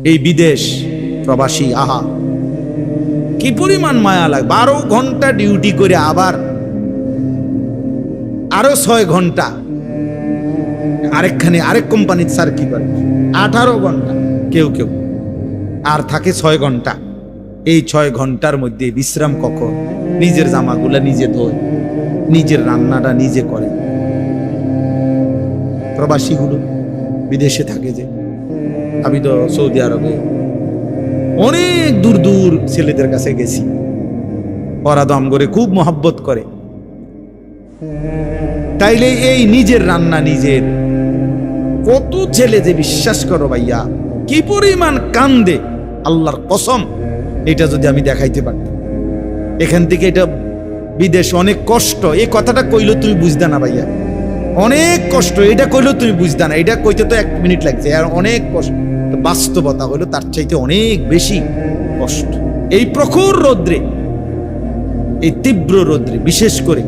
এই বিদেশ প্রবাসী, আহা কি পরিমাণ মায়া লাগে। 12 ঘন্টা ডিউটি করে আবার আরো 6 ঘন্টা আরেকখানে আরেক কোম্পানির স্যার কি করে 18 ঘন্টা, কেউ কেউ আর থাকে 6 ঘন্টা। এই 6 ঘন্টার মধ্যে বিশ্রাম কখন? নিজের জামাগুলা নিজে ধোয়, নিজের রান্নাটা নিজে করে। প্রবাসীগুলো বিদেশে থাকে যে, আমি তো সৌদি আরবে অনেক দূর দূর ছেলেদের কাছে গেছি, ওরা দম করে খুব মহব্বত করে। তাইলে এই নিজের রান্না নিজের, কত ছেলে যে বিশ্বাস করো ভাইয়া কি পরিমাণ কান্দে, আল্লাহর কসম। এটা যদি আমি দেখাইতে পারতাম এখান থেকে, এটা বিদেশ অনেক কষ্ট। এই কথাটা কইলো তুমি বুঝদা না ভাইয়া, অনেক কষ্ট। এটা কইলো তুমি বুঝদা না, এটা কইতে তো 1 মিনিট লাগছে, আর অনেক কষ্ট। বাস্তবতা হলো তার চাইতে অনেক বেশি কষ্ট। এই প্রখর রৌদ্রে, এই তীব্র রৌদ্রে, বিশেষ করে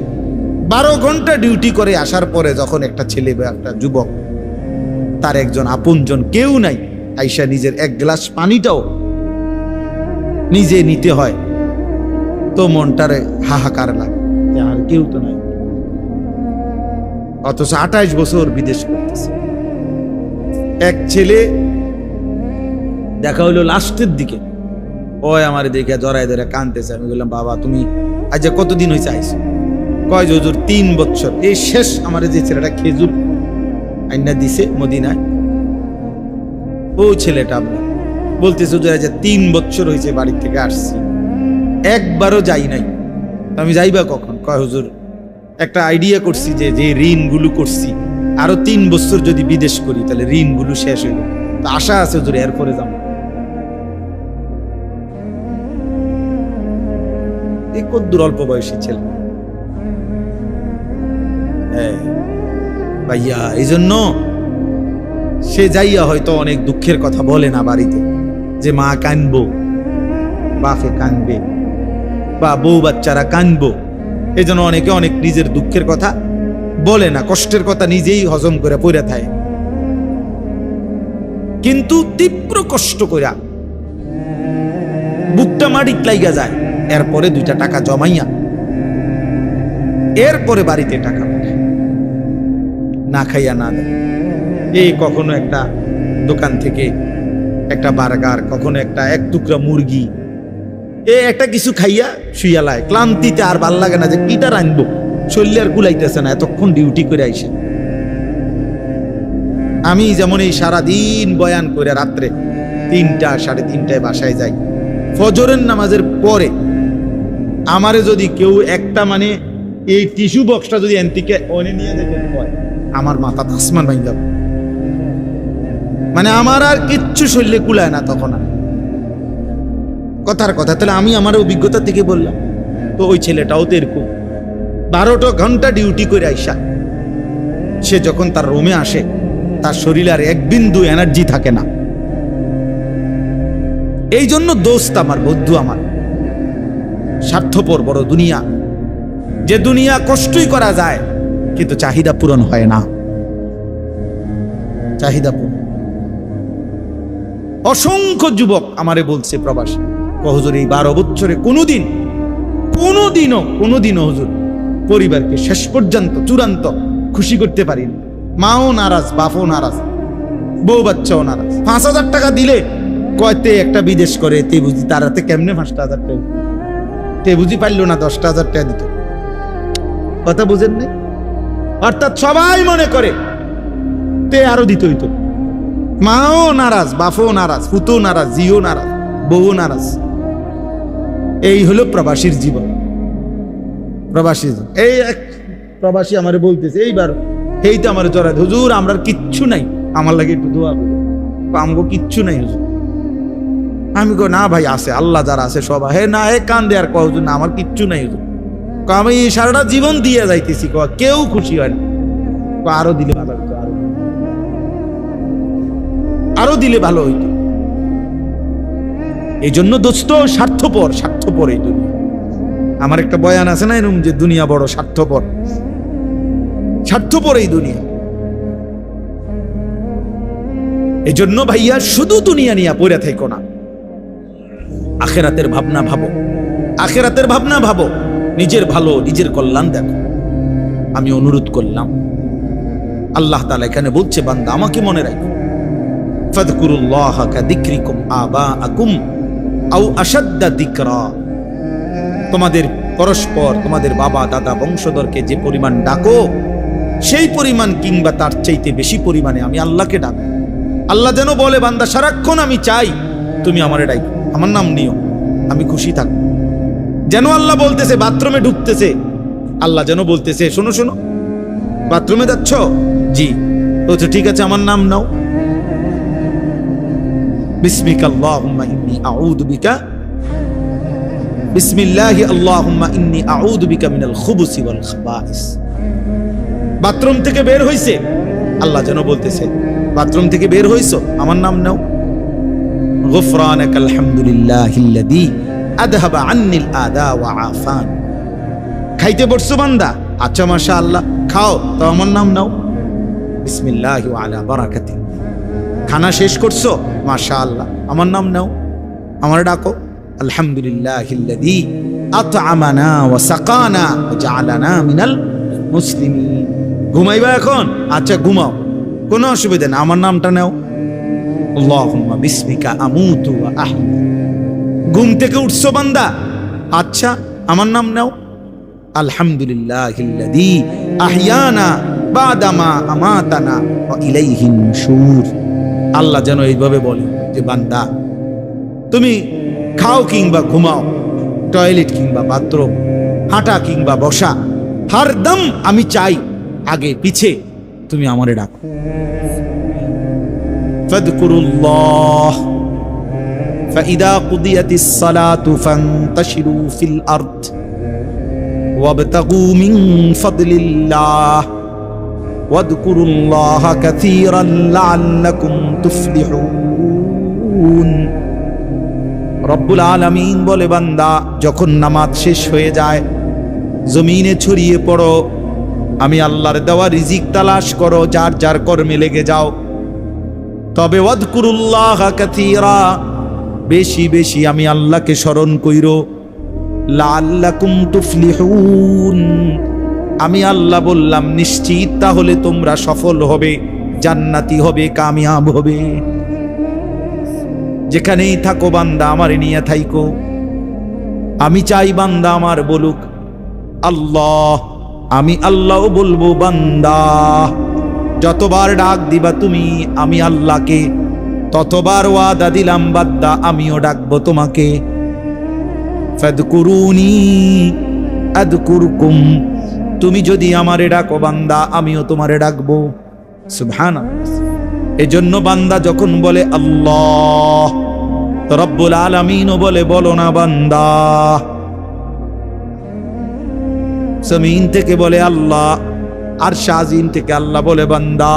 12 ঘন্টা ডিউটি করে আসার পরে যখন একটা ছেলে বা একটা যুবক, তার একজন আপনজন কেউ নাই, আইসা নিজের 1 গ্লাস পানিটাও নিজে নিতে হয়, তো মনটারে হাহাকার লাগে যে আর কেউ তো নাই। অথচ 28 বছর বিদেশ করতেছে। এক ছেলে দেখা হইলো লাস্টের দিকে, ওই আমার দেখে জড়াই ধরে কাঁদতেছে। আমি বললাম, বাবা তুমি আজ কতদিন হয়েছে আইছো? কয় যে হুজুর 3 বছর। এই শেষ আমার যে ছেলেটা খেজুর আইনা দিছে মদিনায়, ও ছেলেটা আপনার বলতেছে যে আজ 3 বছর হয়েছে বাড়ি থেকে আসছি, একবারও যাই নাই। আমি যাইবা কখন? কয় হুজুর একটা আইডিয়া করছি যে যে ঋণগুলো করছি, আরো 3 বছর যদি বিদেশ করি তাহলে ঋণগুলো শেষ হইল, তো আশা আছে হুজুর এরপরে যাবো। এই কদ্দুর অল্প বয়সী ছেলে। হ্যাঁ ভাইয়া, এই জন্য সে যাইয়া হয়তো অনেক দুঃখের কথা বলে না বাড়িতে, যে মা কানবো, বাপে কানবে, বা বউ বাচ্চারা কানবো। এই জন্য অনেকে অনেক নিজের দুঃখের কথা বলে না, কষ্টের কথা নিজেই হজম করে পড়ে থাকে। কিন্তু তীব্র কষ্ট কইরা বুকটা মাটিত লাইগা যায়, এরপরে 2টা টাকা জমাইয়া এরপরে বাড়িতে টাকা পাঠায়, না খাইয়া না দেয়। এই কখনো একটা দোকান থেকে একটা বার্গার, কখনো একটা 1 টুকরা মুরগি, একটা কিছু খাইয়া শুইয়ালায়। ক্লান্তিতে আর ভাল লাগে না যে কিটা রাখবো, শরীর আর কুলাইতেছে না, এতক্ষণ ডিউটি করে আইসে। আমি যেমন এই সারাদিন বয়ান করে রাত্রে 3টা 3:30টায় বাসায় যাই, ফজরের নামাজের পরে আমারে যদি কেউ একটা মানে এই টিস্যু বক্সটা যদি এনতিকে ওনে নিয়ে যেতে হয়, আমার মাথা আসমান ভাঙ যাবে। মানে আমার আর কিচ্ছু শরীরে কুলায় না তখন। আর কথার কথা, তাহলে আমি আমার অভিজ্ঞতা থেকে বললাম। তো ওই ছেলেটাও তো এরকম 12টা ঘন্টা ডিউটি করে আইসা সে যখন তার রুমে আসে, তার শরীরে আর 1 বিন্দু এনার্জি থাকে না। এই জন্য দোস্ত আমার, বন্ধু আমার, স্বার্থপর বড় দুনিয়া, যে দুনিয়া কষ্টই করা যায় কিন্তু চাহিদা পূরণ হয় না। চাহিদা পূরণ। অসংখ্য যুবক আমারে বলছে প্রবাসী, হুজুর এই 12 বছরে কোনোদিনও হুজুর পরিবারকে শেষ পর্যন্ত চূড়ান্ত খুশি করতে পারিনি। মাও নারাজ, বাপও নারাজ, বউ বাচ্চাও নারাজ। 5,000 টাকা দিলে কয়তে একটা বিদেশ করে, তে বুঝি তারাতে কেমনে 5,000 টাকা, তে বুঝি পারলো না 10,000 টাকা দিত। কথা বুঝেন নাই? অর্থাৎ সবাই মনে করে তে আরো দিত হইতো। মাও নারাজ, বাপও নারাজ, পুতো নারাজ, জিও নারাজ, বউ নারাজ। এই হলো প্রবাসীর জীবন। প্রবাসী এই এক প্রবাসী আমারে বলতেছে এইবার, এই তো আমার জড়ায়, হুজুর আমরা কিচ্ছু নাই, আমার লাগে একটু দোয়া করো। আমগো কিচ্ছু নাই হুজুর। আমি কই না ভাই আছে, আল্লাহ যারা আছে সবাই। হে না, হে কান্দে আর কয় হুজুর না আমার কিচ্ছু নাই হুজুর। আমি সারাটা জীবন দিয়ে যাইতেছি, কেউ খুশি হয় না। আরো দিলে ভালো হইতো, আরো দিলে ভালো হইতো। এই জন্য দোস্ত স্বার্থপর এই দুনিয়া। আমার একটা বয়ান আছে না এরকম, যে দুনিয়া বড় স্বার্থপর এই দুনিয়া। এজন্য ভাইয়া শুধু দুনিয়া নিয়ে পড়ে থাকো না, আখেরাতের ভাবনা ভাবো, আখেরাতের ভাবনা ভাবো, নিজের ভালো নিজের কল্যাণ দেখো। আমি অনুরোধ করলাম, আল্লাহ তাআলা এখানে বলছে বান্দা আমাকে মনে রাখো, ফাযকুরুল্লাহ কাযিকরিকুম আবাআকুম আও আশাদ্দা যিকরা। তোমাদের পরস্পর তোমাদের বাবা দাদা বংশধরকে যে পরিমাণ ডাকো সেই পরিমাণ কিংবা তার চাইতে বেশি পরিমাণে আমি আল্লাহকে ডাকো। আল্লাহ যেন বলে বান্দা সারাক্ষণ আমি চাই তুমি আমারে ডাকো, আমার নাম নিও, আমি খুশি থাকবো। যেন আল্লাহ বলতেছে বাথরুমে ঢুকতেছে, আল্লাহ যেন বলতেছে শোনো শোনো বাথরুমে যাচ্ছ, জি বলছে ঠিক আছে আমার নাম নাও, বিসমিকা আল্লাহুম্মা ইন্নী আউযু বিকা, বিসমিল্লাহি আল্লাহুম্মা ইন্নী আউযু বিকা মিনাল খুবুসি ওয়াল খাবাইস। বাথরুম থেকে বের হইছে, আল্লাহ যেন বলতেছে বাথরুম থেকে বের হইছো আমার নাম নাও, গুফরানাকাল হামদুলিল্লাহিল্লাযী আযহাবা আন্নিল আদা ওয়া আফান। খাইতে বসছো বান্দা, আচ্ছা মাশাআল্লাহ খাও, তো আমার নাম নাও, বিসমিল্লাহি ওয়া আলা বারাকাতি। খানা শেষ করছো, মাশাআল্লাহ আমার নাম নাও, আমার ডাকো, আলহামদুলিল্লাহিল্লাযী আত'আমানা ওয়া সাকানা ওয়া জাআলানা মিনাল মুসলিমিন। ঘুমাইবা এখন, আচ্ছা ঘুমাও, কোনো অসুবিধা না, আমার নামটা নাও, আল্লাহুম্মা বিসমিকা আমুতু ওয়া আহয়া। ঘুম থেকে উঠছো বান্দা, আচ্ছা আমার নাম নাও, আলহামদুলিল্লাহিল্লাযী আহইয়ানা বাদামা আমাতানা ওয়া ইলাইহিন নুশুর। আল্লাহ যেন এইভাবে বলে যে বান্দা তুমি খাও কিংবা ঘুমাও, টয়লেট কিংবা বাথরুম, হাঁটা কিংবা বসা, হরদম আমি চাই আগে পিছে তুমি আমারে ডাকো। ফাযকুরুল্লাহ ফাইদা কুদিয়াতিস সালাতু ফান্তাশিরু ফিল আরদ ওয়াবতাগু মিন ফাদলিল্লাহ ওয়াযকুরুল্লাহা কাসীরান লাআল্লাকুম তুফলিহুন। রব্বুল আলামিন বলে বান্দা যখন নামাজ শেষ হয়ে যায় জমিনে ছড়িয়ে পড়ো, আমি আল্লাহর দেওয়া রিজিক তালাশ করো, যার যার কর্মে লেগে যাও, তবে ওয়াযকুরুল্লাহা কাসীরা, বেশি বেশি আমি আল্লাহকে স্মরণ কইরো, লাআল্লাকুম তুফলিহুন, আমি আল্লাহ বললাম নিশ্চিত তাহলে তোমরা সফল হবে, জান্নাতি হবে, কামিয়াব হবে। যেখানেই থাকো বান্দা আমারে নিয়ে থাইকো। আমি চাই বান্দা আমার বলুক আল্লাহ, আমি আল্লাহ বলবো বান্দা। যতবার ডাক দিবা তুমি আমি আল্লাহকে, ততবার ওয়াদা দিলাম বান্দা আমিও ডাকবো তোমাকে। ফাদকুরুনি আযকুরকুম, তুমি যদি আমারে ডাকো বান্দা আমিও তোমারে ডাকবো। সুবহানাল্লাহ। এজন্য বান্দা যখন বলে আল্লাহ, তো রব্বুল আলামিনও বলে বলো না বান্দা। জমিন থেকে বলে আল্লাহ, আর শাজিম থেকে আল্লাহ বলে বান্দা।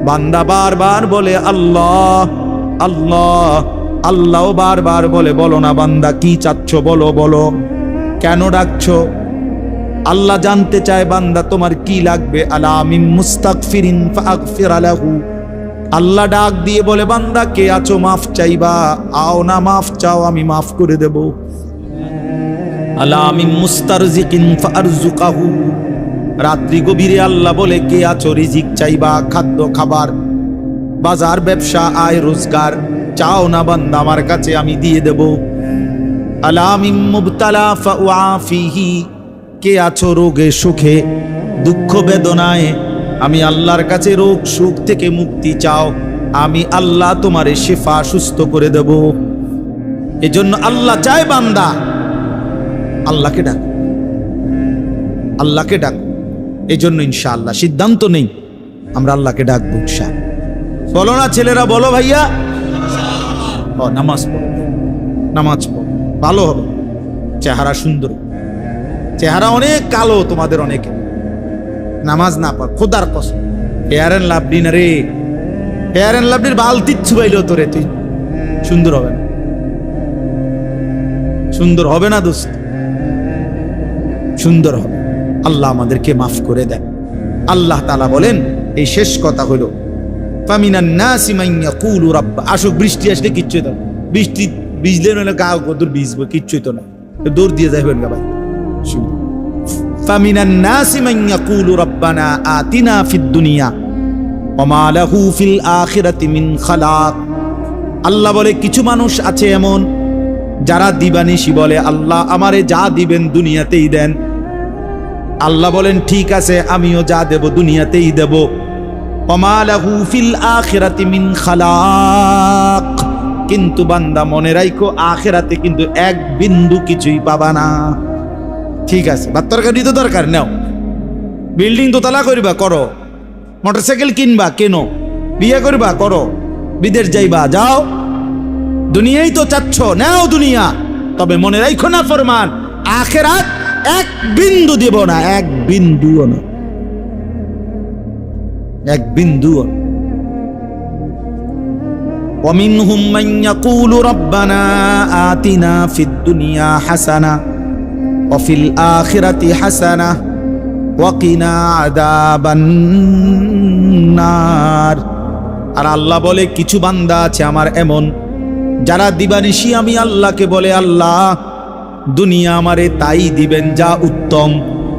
বান্দা বারবার বলে আল্লাহ আল্লাহ, আল্লাহও বারবার বলে বলো না বান্দা কি চাচ্ছ বলো, বলো কেন ডাকছো। আল্লাহ জানতে চায় বান্দা তোমার কি লাগবে। আলা মিন মুস্তাগফিরিন ফাগফির লাহু, আল্লাহ ডাক দিয়ে বলে বান্দা কে আছো মাফ চাইবা, আও না মাফ চাও আমি মাফ করে দেব। আলা মিন মুস্তারজিকিন ফারজুকাহু, রাত্রি গভীরে আল্লাহ বলে কে আছো রিজিক চাইবা, খাদ্য খাবার বাজার ব্যবসা আয় রোজগার চাও না বান্দা আমার কাছে আমি দিয়ে দেব। আলা মিন মুবতালা ফাউআফিহি, কে আছো রোগে সুখে দুঃখ বেদনায়, আমি আল্লাহর কাছে রোগ সুখ থেকে মুক্তি চাও, আমি আল্লাহ তোমারে শিফা সুস্থ করে দেব। এজন্য আল্লাহ চায় বান্দা আল্লাহকে ডাক, আল্লাহকে ডাক। এজন্য ইনশাআল্লাহ সিদ্ধান্ত নেই আমরা আল্লাহকে ডাকবো ইনশাআল্লাহ। বলো না ছেলেরা, বলো ভাইয়া, নামাজ পড়ো, নামাজ পড়ো, ভালো হবে, চেহারা সুন্দর। চেহারা অনেক কালো তোমাদের অনেকে, নামাজ না পড়, খোদার কসম ফেয়ার এন্ড লাভলি না রে, ফেয়ার এন্ড লাভলির বালতি ছুবাইলো তোরে, তুই সুন্দর হবে না, সুন্দর হবে না দোস্ত, সুন্দর হবে। আল্লাহ আমাদেরকে মাফ করে দেন। আল্লাহ তাআলা বলেন এই শেষ কথা হলো ফামিনান নাসি মান ইয়াকুলু রাব্বা, আসুক বৃষ্টি আসলে কিচ্ছুই তো না। বৃষ্টি ভিজলে নইলে গা কদর ভিজবে, কিচ্ছুই তো না, দৌড় দিয়ে যাবেন গা ভাই। ফামিনান নাসি মান ইয়াকুলু রাব্বানা আতিনা ফিদ দুনিয়া ওয়া মা লাহু ফিল আখিরাতি মিন খালাক। আল্লাহ বলে কিছু মানুষ আছে এমন যারা দিবানিশি বলে আল্লাহ আমারে যা দিবেন দুনিয়াতেই দেন। আল্লাহ বলেন ঠিক আছে, আমিও যা দেব দুনিয়াতেই দেব। ওয়া মা লাহু ফিল আখিরাতি মিন খালাক, কিন্তু বান্দা মনে রাখো আখিরাতে কিন্তু এক বিন্দু কিছুই পাবা না। ঠিক আছে, ভাত তরকারি তো দরকার নাও, বিল্ডিং দোতলা করবা করো, মোটরসাইকেল কিনবা কেন, বিয়ে করবা করো, বিদেশ যাইবা যাও, দুনিয়াই তো চাচ্ছ নাও দুনিয়া, তবে মনে রাখো না ফরমান আখিরাত এক বিন্দু দেব না, এক বিন্দুও না, এক বিন্দুও না। ومنهم من يقول ربنا آتنا في الدنيا حسنة وفي الآخرة حسنة وقنا عذاب النار। আর আল্লাহ বলে কিছু বান্দা আছে আমার এমন যারা দিবানিশি আমি আল্লাহকে বলে আল্লাহ দুনিয়া আমারে তাই দিবেন যা উত্তম,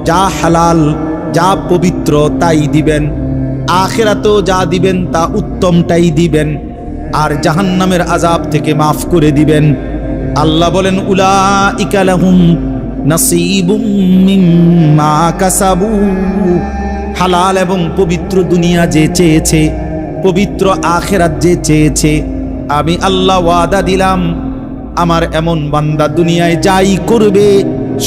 যা হালাল, যা পবিত্র তাই দিবেন, আখিরাতেও যা দিবেন তা উত্তমটাই দিবেন, আর জাহান্নামের আযাব থেকে মাফ করে দিবেন। আল্লাহ বলেন উলাইকা লাহুম নাসীবুম মিম্মা কাসাবু। হালাল এবং পবিত্র দুনিয়া যে চেয়েছে, পবিত্র আখিরাত যে চেয়েছে, আমি আল্লাহ ওয়াদা দিলাম আমার এমন বান্দা দুনিয়ায় যাই করবে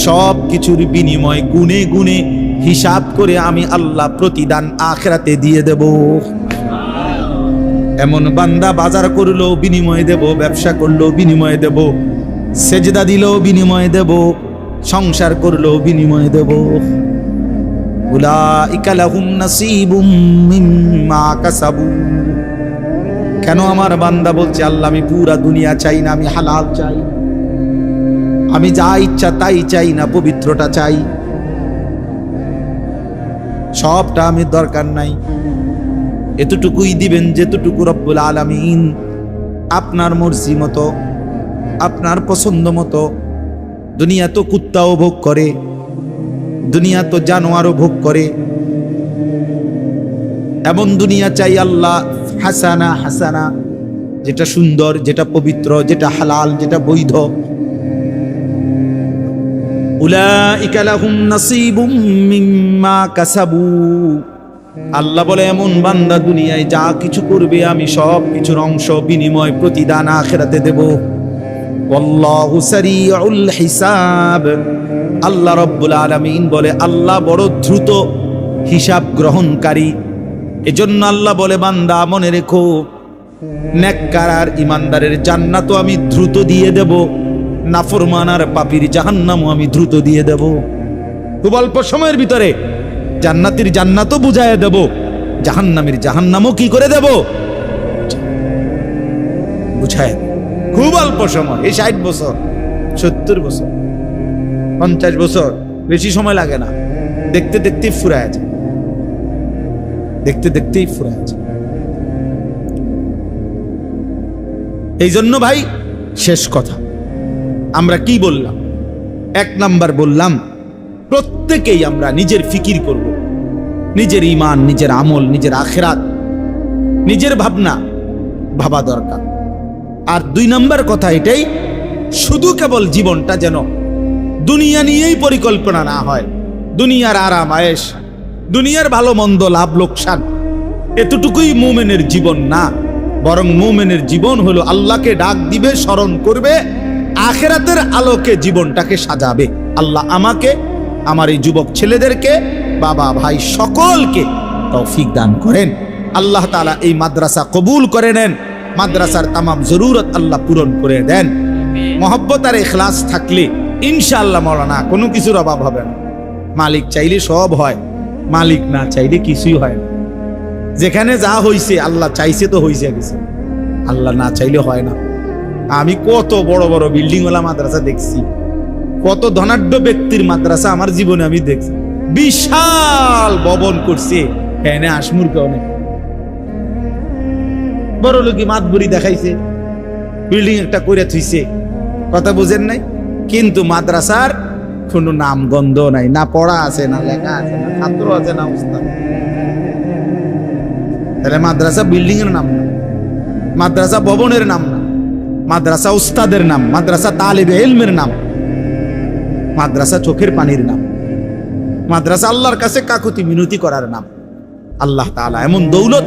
সব কিছুর বিনিময় গুনে গুনে হিসাব করে আমি আল্লাহ প্রতিদান আখিরাতে দিয়ে দেব। এমন বান্দা বাজার করলো বিনিময় দেব, ব্যবসা করলো বিনিময় দেব, সেজদা দিল বিনিময় দেব, সংসার করলো বিনিময় দেব। উলাইকা লাহুম নাসীবুম মিম্মা কাসাবু। কেন আমার বান্দা বলছে আল্লাহ আমি পুরা দুনিয়া চাই না, আমি হালাল চাই, আমি যা ইচ্ছা তাই চাই না, পবিত্রটা চাই, সবটা আমি দরকার নাই, এতটুকুই দিবেন যেতটুকু রব্বুল আলামিন আপনার মর্জি মতো, আপনার পছন্দ মতো। দুনিয়া তো কুত্তাও ভোগ করে, দুনিয়া তো জানোয়ারও ভোগ করে, এমন দুনিয়া চাই আল্লাহ হাসানা, হাসানা যেটা সুন্দর, যেটা পবিত্র, যেটা হালাল, যেটা বৈধ। উলাইকা লাহুম নাসীবুম মিম্মা কাসাবু। আল্লাহ বলে এমন বান্দা দুনিয়ায় যা কিছু করবে আমি সব কিছুর অংশ বিনিময় প্রতিদান আখিরাতে দেব। ওয়াল্লাহু সারিউল হিসাব। আল্লাহ রাব্বুল আলামিন বলে আল্লাহ বড় দ্রুত হিসাব গ্রহণকারী। এজন্য আল্লাহ বলে বান্দা মনে রেখো নেককার আর ইমানদারের জান্নাতও আমি দ্রুত দিয়ে দেব, নাফরমান আর পাপীর জাহান্নামও আমি দ্রুত দিয়ে দেব। খুব অল্প সময়ের ভিতরে জান্নাতীর জান্নাতও বুঝায় দেব, জাহান্নামের জাহান্নামও কি করে দেব বুঝায়। খুব অল্প সময়, এই 60 বছর 70 বছর 50 বছর, বেশি সময় লাগে না, দেখতে দেখতেই ফুরায় যায়, দেখতে দেখতেই ফুরায় যায়। এই জন্য ভাই শেষ কথা আমরা কি বললাম? 1 নাম্বার বললাম প্রত্যেকেই আমরা নিজের ফিকির করব, নিজের ঈমান, নিজের আমল, নিজের আখিরাত, নিজের ভাবনা ভাবা দরকার। আর 2 নাম্বার কথা এটাই, শুধু কেবল জীবনটা যেন দুনিয়া নিয়েই পরিকল্পনা না হয়, দুনিয়ার আরাম আয়েশ, দুনিয়ার ভালো মন্দ, লাভ লোকসান, এতটুকুই মুমিনের জীবন না, বরং মুমিনের জীবন হলো আল্লাহকে ডাক দিবে, স্মরণ করবে, আখিরাতের আলোকে জীবনটাকে সাজাবে। আল্লাহ আমাকে, আমার এই যুবক ছেলেদেরকে, বাবা ভাই সকলকে তৌফিক দান করেন। আল্লাহ তাআলা এই মাদ্রাসা কবুল করে নেন, মাদ্রাসার তামাম জরুরত আল্লাহ পূরণ করে দেন। মহব্বত আর ইখলাস থাকলে ইনশাআল্লাহ মাওলানা কোনো কিছুর অভাব হবে না। মালিক চাইলে সব হয়, মালিক না চাইলে কিছুই হয় না। যেখানে যা হইছে আল্লাহ চাইছে তো হইছে গেছে, আল্লাহ না চাইলে হয় না। আমি কত বড় বড় বিল্ডিংওয়ালা মাদ্রাসা দেখছি, কত ধনাঢ্য ব্যক্তির মাদ্রাসা আমার জীবনে আমি দেখছি, বিশাল ভবন করছে, এনে আসমুরকে অনেক বড় লোকই মাতবুরি দেখাইছে, বিল্ডিং একটা করে থুইছে, কথা বুঝেন নাই? কিন্তু মাদ্রাসার কোনো নাম গন্ধ নাই, না পড়া আছে, না লেখা আছে, না ছাত্র আছে, না উস্তাদ। তাহলে মাদ্রাসা বিল্ডিং এর নাম না, মাদ্রাসা ভবনের নাম না, মাদ্রাসা উস্তাদের নাম, মাদ্রাসা তালিবে ইলমের নাম, মাদ্রাসা চোখের পানির নাম, মাদ্রাসা আল্লাহর কাছে কাকুতি মিনতি করার নাম। আল্লাহ তাআলা এমন দৌলত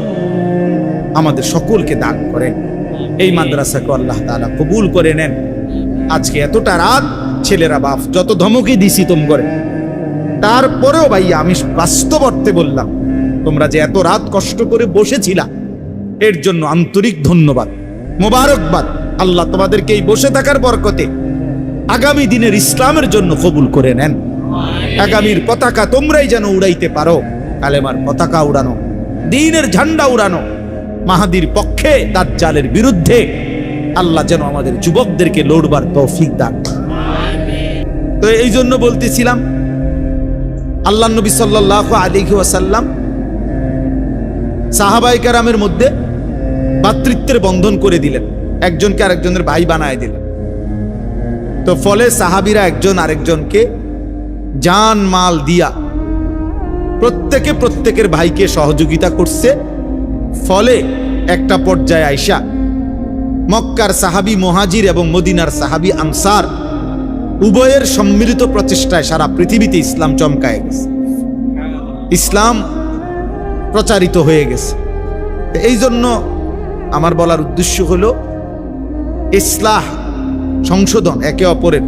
আমাদের সকলকে দান করেন। এই মাদ্রাসাকে আল্লাহ তাআলা কবুল করে নেন। আজকে এতটা রাত ছেলেরা বাপ যত ধমকি দিছি তোম করে, তারপরেও ভাইয়া আমি বাস্তব অর্থে বললাম, তোমরা যে এত রাত কষ্ট করে বসেছিলা এর জন্য আন্তরিক ধন্যবাদ, মোবারকবাদ। আল্লাহ তোমাদেরকে এই বসে থাকার বরকতে আগামী দিনের ইসলামের জন্য কবুল করে নেন। আগামীর পতাকা তোমরাই যেন উড়াইতে পারো, কালেমার পতাকা উড়ানো, দ্বীনের ঝান্ডা উড়ানো, মাহাদির পক্ষে দাজ্জালের বিরুদ্ধে আল্লাহ যেন আমাদের যুবকদেরকে লড়বার তৌফিক দান। তো এই জন্য বলতেছিলাম, আল্লাহ নবী সাল্লাল্লাহু আলাইহি ওয়াসাল্লাম সাহাবায়ে কেরামের মধ্যে ভাতৃত্বের বন্ধন করে দিলেন, একজনকে আরেকজনের ভাই বানায় দিলেন। তো ফলে সাহাবীরা একজন আরেকজনকে জান মাল দিয়া প্রত্যেকে প্রত্যেকের ভাইকে সহযোগিতা করছে। ফলে একটা পর্যায়ে আইসা মক্কার সাহাবী মুহাজির এবং মদিনার সাহাবী আনসার উভয়ের সম্মিলিত প্রচেষ্টায় সারা পৃথিবীতে ইসলাম চমকায় গেছে, ইসলাম প্রচারিত হয়ে গেছে। এই জন্য আমার বলার উদ্দেশ্য হলো ইসলাহ, সংশোধন একে অপরের,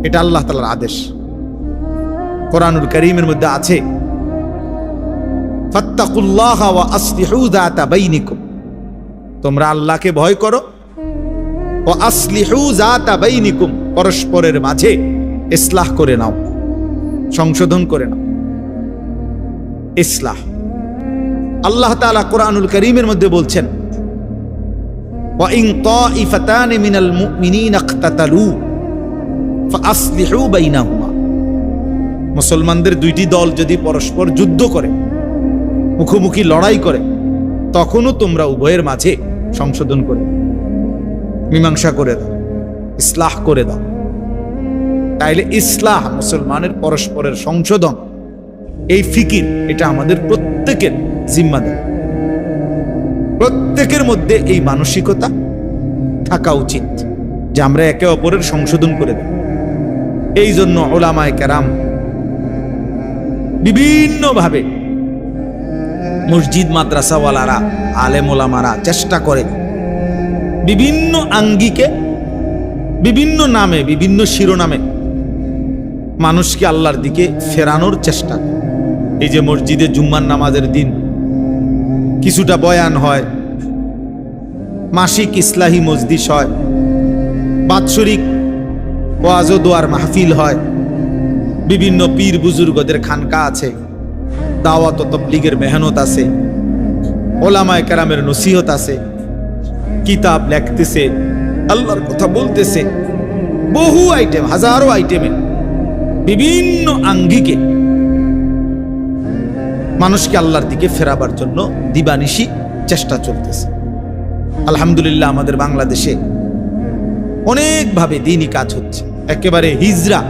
এটা আল্লাহ তাআলার আদেশ। কোরআনুল কারীমের মধ্যে আছে, ফাত্তাকুল্লাহা ওয়া আসলিহু যাতা বাইনিকুম, তোমরা আল্লাহকে ভয় করো, ওয়া আসলিহু যাতা বাইনিকুম, পরস্পরের মাঝে ইসলাহ করে নাও, সংশোধন করে নাও। ইসলাহ আল্লাহ তাআলা কোরআনুল কারীমের মধ্যে বলছেন, ওয়া ইন তাইফাতানি মিনাল মুমিনিনা ইকতাতালু ফাআসলিহু বাইনাহুমা, মুসলমানদের দুইটি দল যদি পরস্পর যুদ্ধ করে, মুখোমুখি লড়াই করে, তখনও তোমরা উভয়ের মাঝে সংশোধন করে, মীমাংসা করে দাও, ইসলাহ করে দাও। তাইলে ইসলাহ, মুসলমানের পরস্পরের সংশোধন, এই ফিকির, এটা আমাদের প্রত্যেকের জিম্মাদার। প্রত্যেকের মধ্যে এই মানসিকতা থাকা উচিত যে আমরা একে অপরের সংশোধন করে দেব। এই জন্য উলামায়ে কেরাম বিভিন্নভাবে, মসজিদ মাদ্রাসাওয়ালারা, আলেম ওলামারা চেষ্টা করে বিভিন্ন আঙ্গিকে, বিভিন্ন নামে, বিভিন্ন শিরোনামে মানুষকে আল্লাহর দিকে ফেরানোর চেষ্টা। এই যে মসজিদে জুম্মার নামাজের দিন কিছুটা বয়ান হয়, মাসিক ইসলাহি মজলিস হয়, বাৎসরিক ওয়াজ ও দোয়ার মাহফিল হয়, বিভিন্ন পীর বুজুর্গদের খানকা আছে, দাওয়াত ও তাবলীগের মেহনত আছে, ওলামায়ে কেরামের নসিহত আছে, কিতাব লেখতেছে, আল্লাহর কথা বলতেছে, বহু আইটেম, হাজারো আইটেমে বিভিন্ন আঙ্গিকে মানুষকে আল্লাহর দিকে ফেরাবার জন্য দিবানিশি চেষ্টা চলতেছে। আলহামদুলিল্লাহ আমাদের বাংলাদেশে অনেকভাবে দ্বীনি কাজ হচ্ছে, একেবারে হিজরা,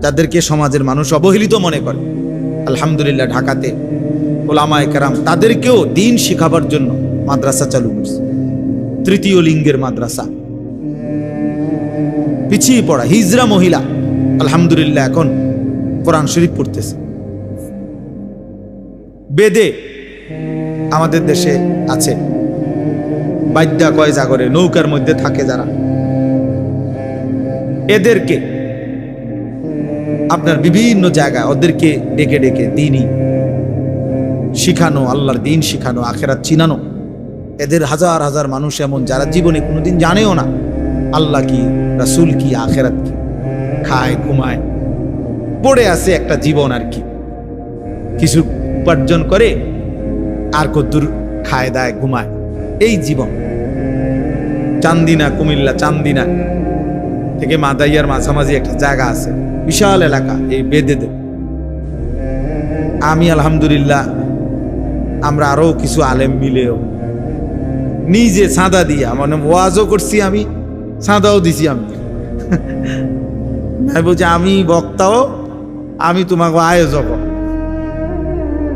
যাদেরকে সমাজের মানুষ অবহেলিত মনে করে, আলহামদুলিল্লাহ ঢাকাতে ওলামায়ে কেরাম তাদেরকেও দ্বীন শিখাবার জন্য মাদ্রাসা চালু করছে। তৃতীয় লিঙ্গের মাদ্রাসা, পিছিয়ে পড়া হিজরা মহিলা আলহামদুলিল্লাহ এখন কোরআন শরীফ পড়তেছে। বেদে আমাদের দেশে আছে, বাদ্যা কয় জাগরে, নৌকার মধ্যে থাকে যারা, এদেরকে আপনার বিভিন্ন জায়গায় ওদেরকে ডেকে ডেকে দ্বীনি শিখানো, আল্লাহর দ্বীন শিখানো, আখিরাত চিনানো। এদের হাজার হাজার মানুষ এমন যারা জীবনে কোনোদিন জানেও না আল্লাহ কি, রাসূল কি, আখিরাত কি, খায় ঘুমায়, পড়ে আছে একটা জীবন আর কি, কিছু উপার্জন করে আর কদ্দুর খায় দায় ঘুমায়, এই জীবন। চান্দিনা, কুমিল্লা চান্দিনা থেকে মাদাইয়ার মাঝামাঝি একটা জায়গা আছে, বিশাল এলাকা, এই বেদেদের। আমি আলহামদুলিল্লাহ আমরা আরো কিছু আলেম মিলেও নিজে চাঁদা দিয়া, মানে ওয়াজও করছি আমি, চাঁদাও দিছি আমি। বলছি আমি বক্তাও, আমি তোমাকে আয়োজক,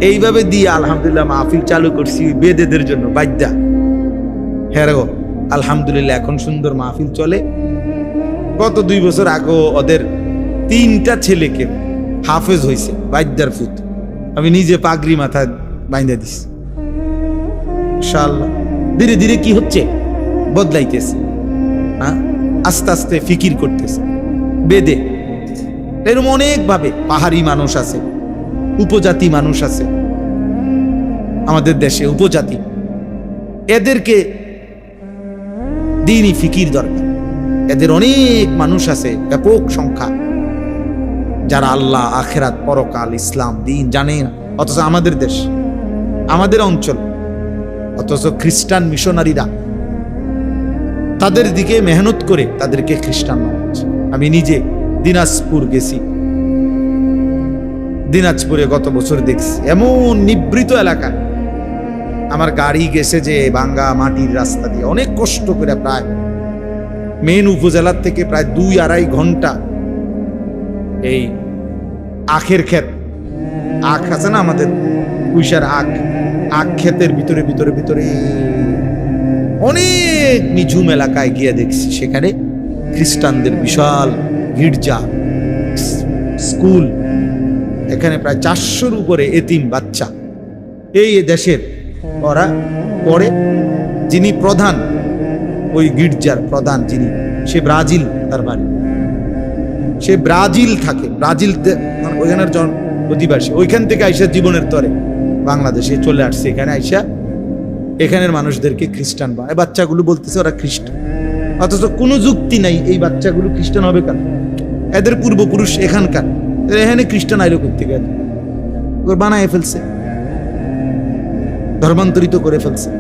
এইভাবে দিয়ে আলহামদুলিল্লাহ মাহফিল চালু করছি বেদেদের জন্য বাদ্যা। হ্যাঁ গো, আলহামদুলিল্লাহ এখন সুন্দর মাহফিল চলে। গত 2 বছর আগে ওদের 3টা ছেলেকে হাফেজ হয়েছে বাদ্যার ফুত, আমি নিজে পাগড়ি মাথায় বাইন্ধা দিছি। ইনশাআল্লাহ ধীরে ধীরে কি হচ্ছে, বদলাইতেছে। হ্যাঁ, আস্তে আস্তে ফিকির করতেছে বেদে। এরকম অনেক ভাবে পাহাড়ি মানুষ আছে, উপজাতি মানুষ আছে আমাদের দেশে, উপজাতি, এদেরকে দ্বীনি ফিকির দরকার। এদের অনেক মানুষ আছে, ব্যাপক সংখ্যা, যারা আল্লাহ, আখেরাত, পরকাল, ইসলাম, দ্বীন জানে না, অথচ আমাদের দেশ, আমাদের অঞ্চল, অথচ খ্রিস্টান মিশনারিরা তাদের দিকে মেহনত করে তাদেরকে খ্রিস্টান বানাচ্ছে। আমি নিজে দিনাজপুর গেছি, দিনাজপুরে গত বছর দেখছি এমন নিবৃত এলাকা, আমার গাড়ি গেছে যে ভাঙ্গা মাটির রাস্তা দিয়ে, অনেক কষ্ট করে, প্রায় মেন উপজেলার থেকে প্রায় 2-2.5 ঘন্টা। এই আখের ক্ষেত, আখ আছে না আমাদের পুইশার আখ ক্ষেতের ভিতরে ভিতরে ভিতরে অনেক নিঝুম এলাকায় গিয়ে দেখছি সেখানে খ্রিস্টানদের বিশাল গির্জা, স্কুল, এখানে প্রায় 400-র উপরে এতিম বাচ্চা এই দেশের ওরা পড়ে। যিনি প্রধান, ওই গির্জার প্রধান যিনি, সে ব্রাজিল, তার বাড়ি, সে ব্রাজিল থাকে, ব্রাজিল ওইখানের অধিবাসী, ওইখান থেকে আইসা জীবনের তরে বাংলাদেশে চলে আসছে, এখানে আইসা এখানের মানুষদেরকে খ্রিস্টান বানায়। বাচ্চাগুলো বলতেছে ওরা খ্রিস্টান, অথচ কোনো যুক্তি নাই এই বাচ্চাগুলো খ্রিস্টান হবে কেন, এদের পূর্বপুরুষ এখানকার, এখানে খ্রিস্টান আইলো করতে গেল, বানায় ফেলছে, ধর্মান্তরিত করে ফেলছে।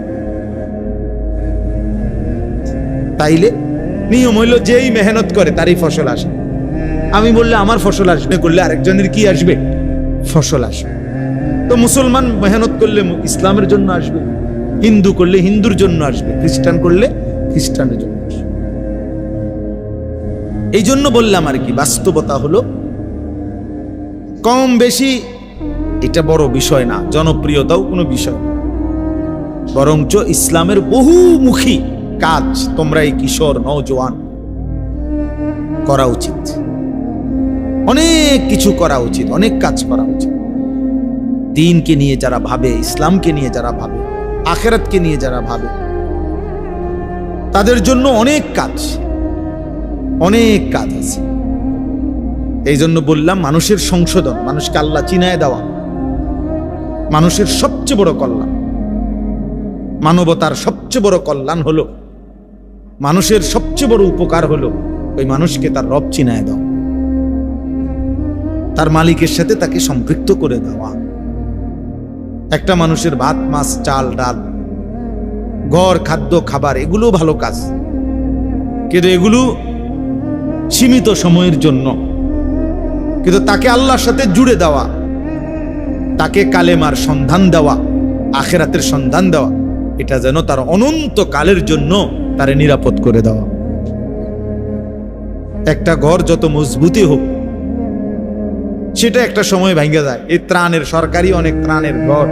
তাইলে নিয়ম হইল যেই মেহনত করে তারই ফসল আসে। আমি বললে আমার ফসল আসবে, করলে আরেকজনের কি আসবে, ফসল আসবে। তো মুসলমান মেহনত করলে ইসলামের জন্য আসবে, হিন্দু করলে হিন্দুর জন্য আসবে, খ্রিস্টান করলে খ্রিস্টানের জন্য আসবে। এই জন্য বললাম আর কি, বাস্তবতা হলো কম বেশি এটা বড় বিষয় না, জনপ্রিয়তাও কোনো বিষয় না, বরঞ্চ ইসলামের বহুমুখী কাজ তোমরা এই কিশোর নওজোয়ান করা উচিত, অনেক কিছু করা উচিত, অনেক কাজ করা উচিত। দ্বীনকে নিয়ে যারা ভাবে, ইসলামকে নিয়ে যারা ভাবে, আখিরাতকে নিয়ে যারা ভাবে, তাদের জন্য অনেক কাজ, অনেক কাজ আছে। এই জন্য বললাম মানুষের সংশোধন, মানুষকে আল্লাহ চিনায় দেওয়া মানুষের সবচেয়ে বড় কল্যাণ। মানবতার সবচেয়ে বড় কল্যাণ হলো, মানুষের সবচেয়ে বড় উপকার হলো ওই মানুষকে তার রব চিনায় দেওয়া, তার মালিকের সাথে তাকে সম্পৃক্ত করে দেওয়া। একটা মানুষের ভাত, মাছ, চাল, ডাল, ঘর, খাদ্য, খাবার, এগুলো ভালো কাজ, কিন্তু এগুলো সীমিত সময়ের জন্য। কিন্তু তাকে আল্লাহর সাথে জুড়ে দেওয়া, তাকে কালেমার সন্ধান দেওয়া, আখিরাতের সন্ধান দেওয়া, এটা যেন তার অনন্ত কালের জন্য তারে নিরাপদ করে দেওয়া। একটা ঘর যত মজবুতি হোক, সেটা একটা সময় ভাঙ্গা যায়। এই ত্রাণের, সরকারি অনেক ত্রাণের ঘর,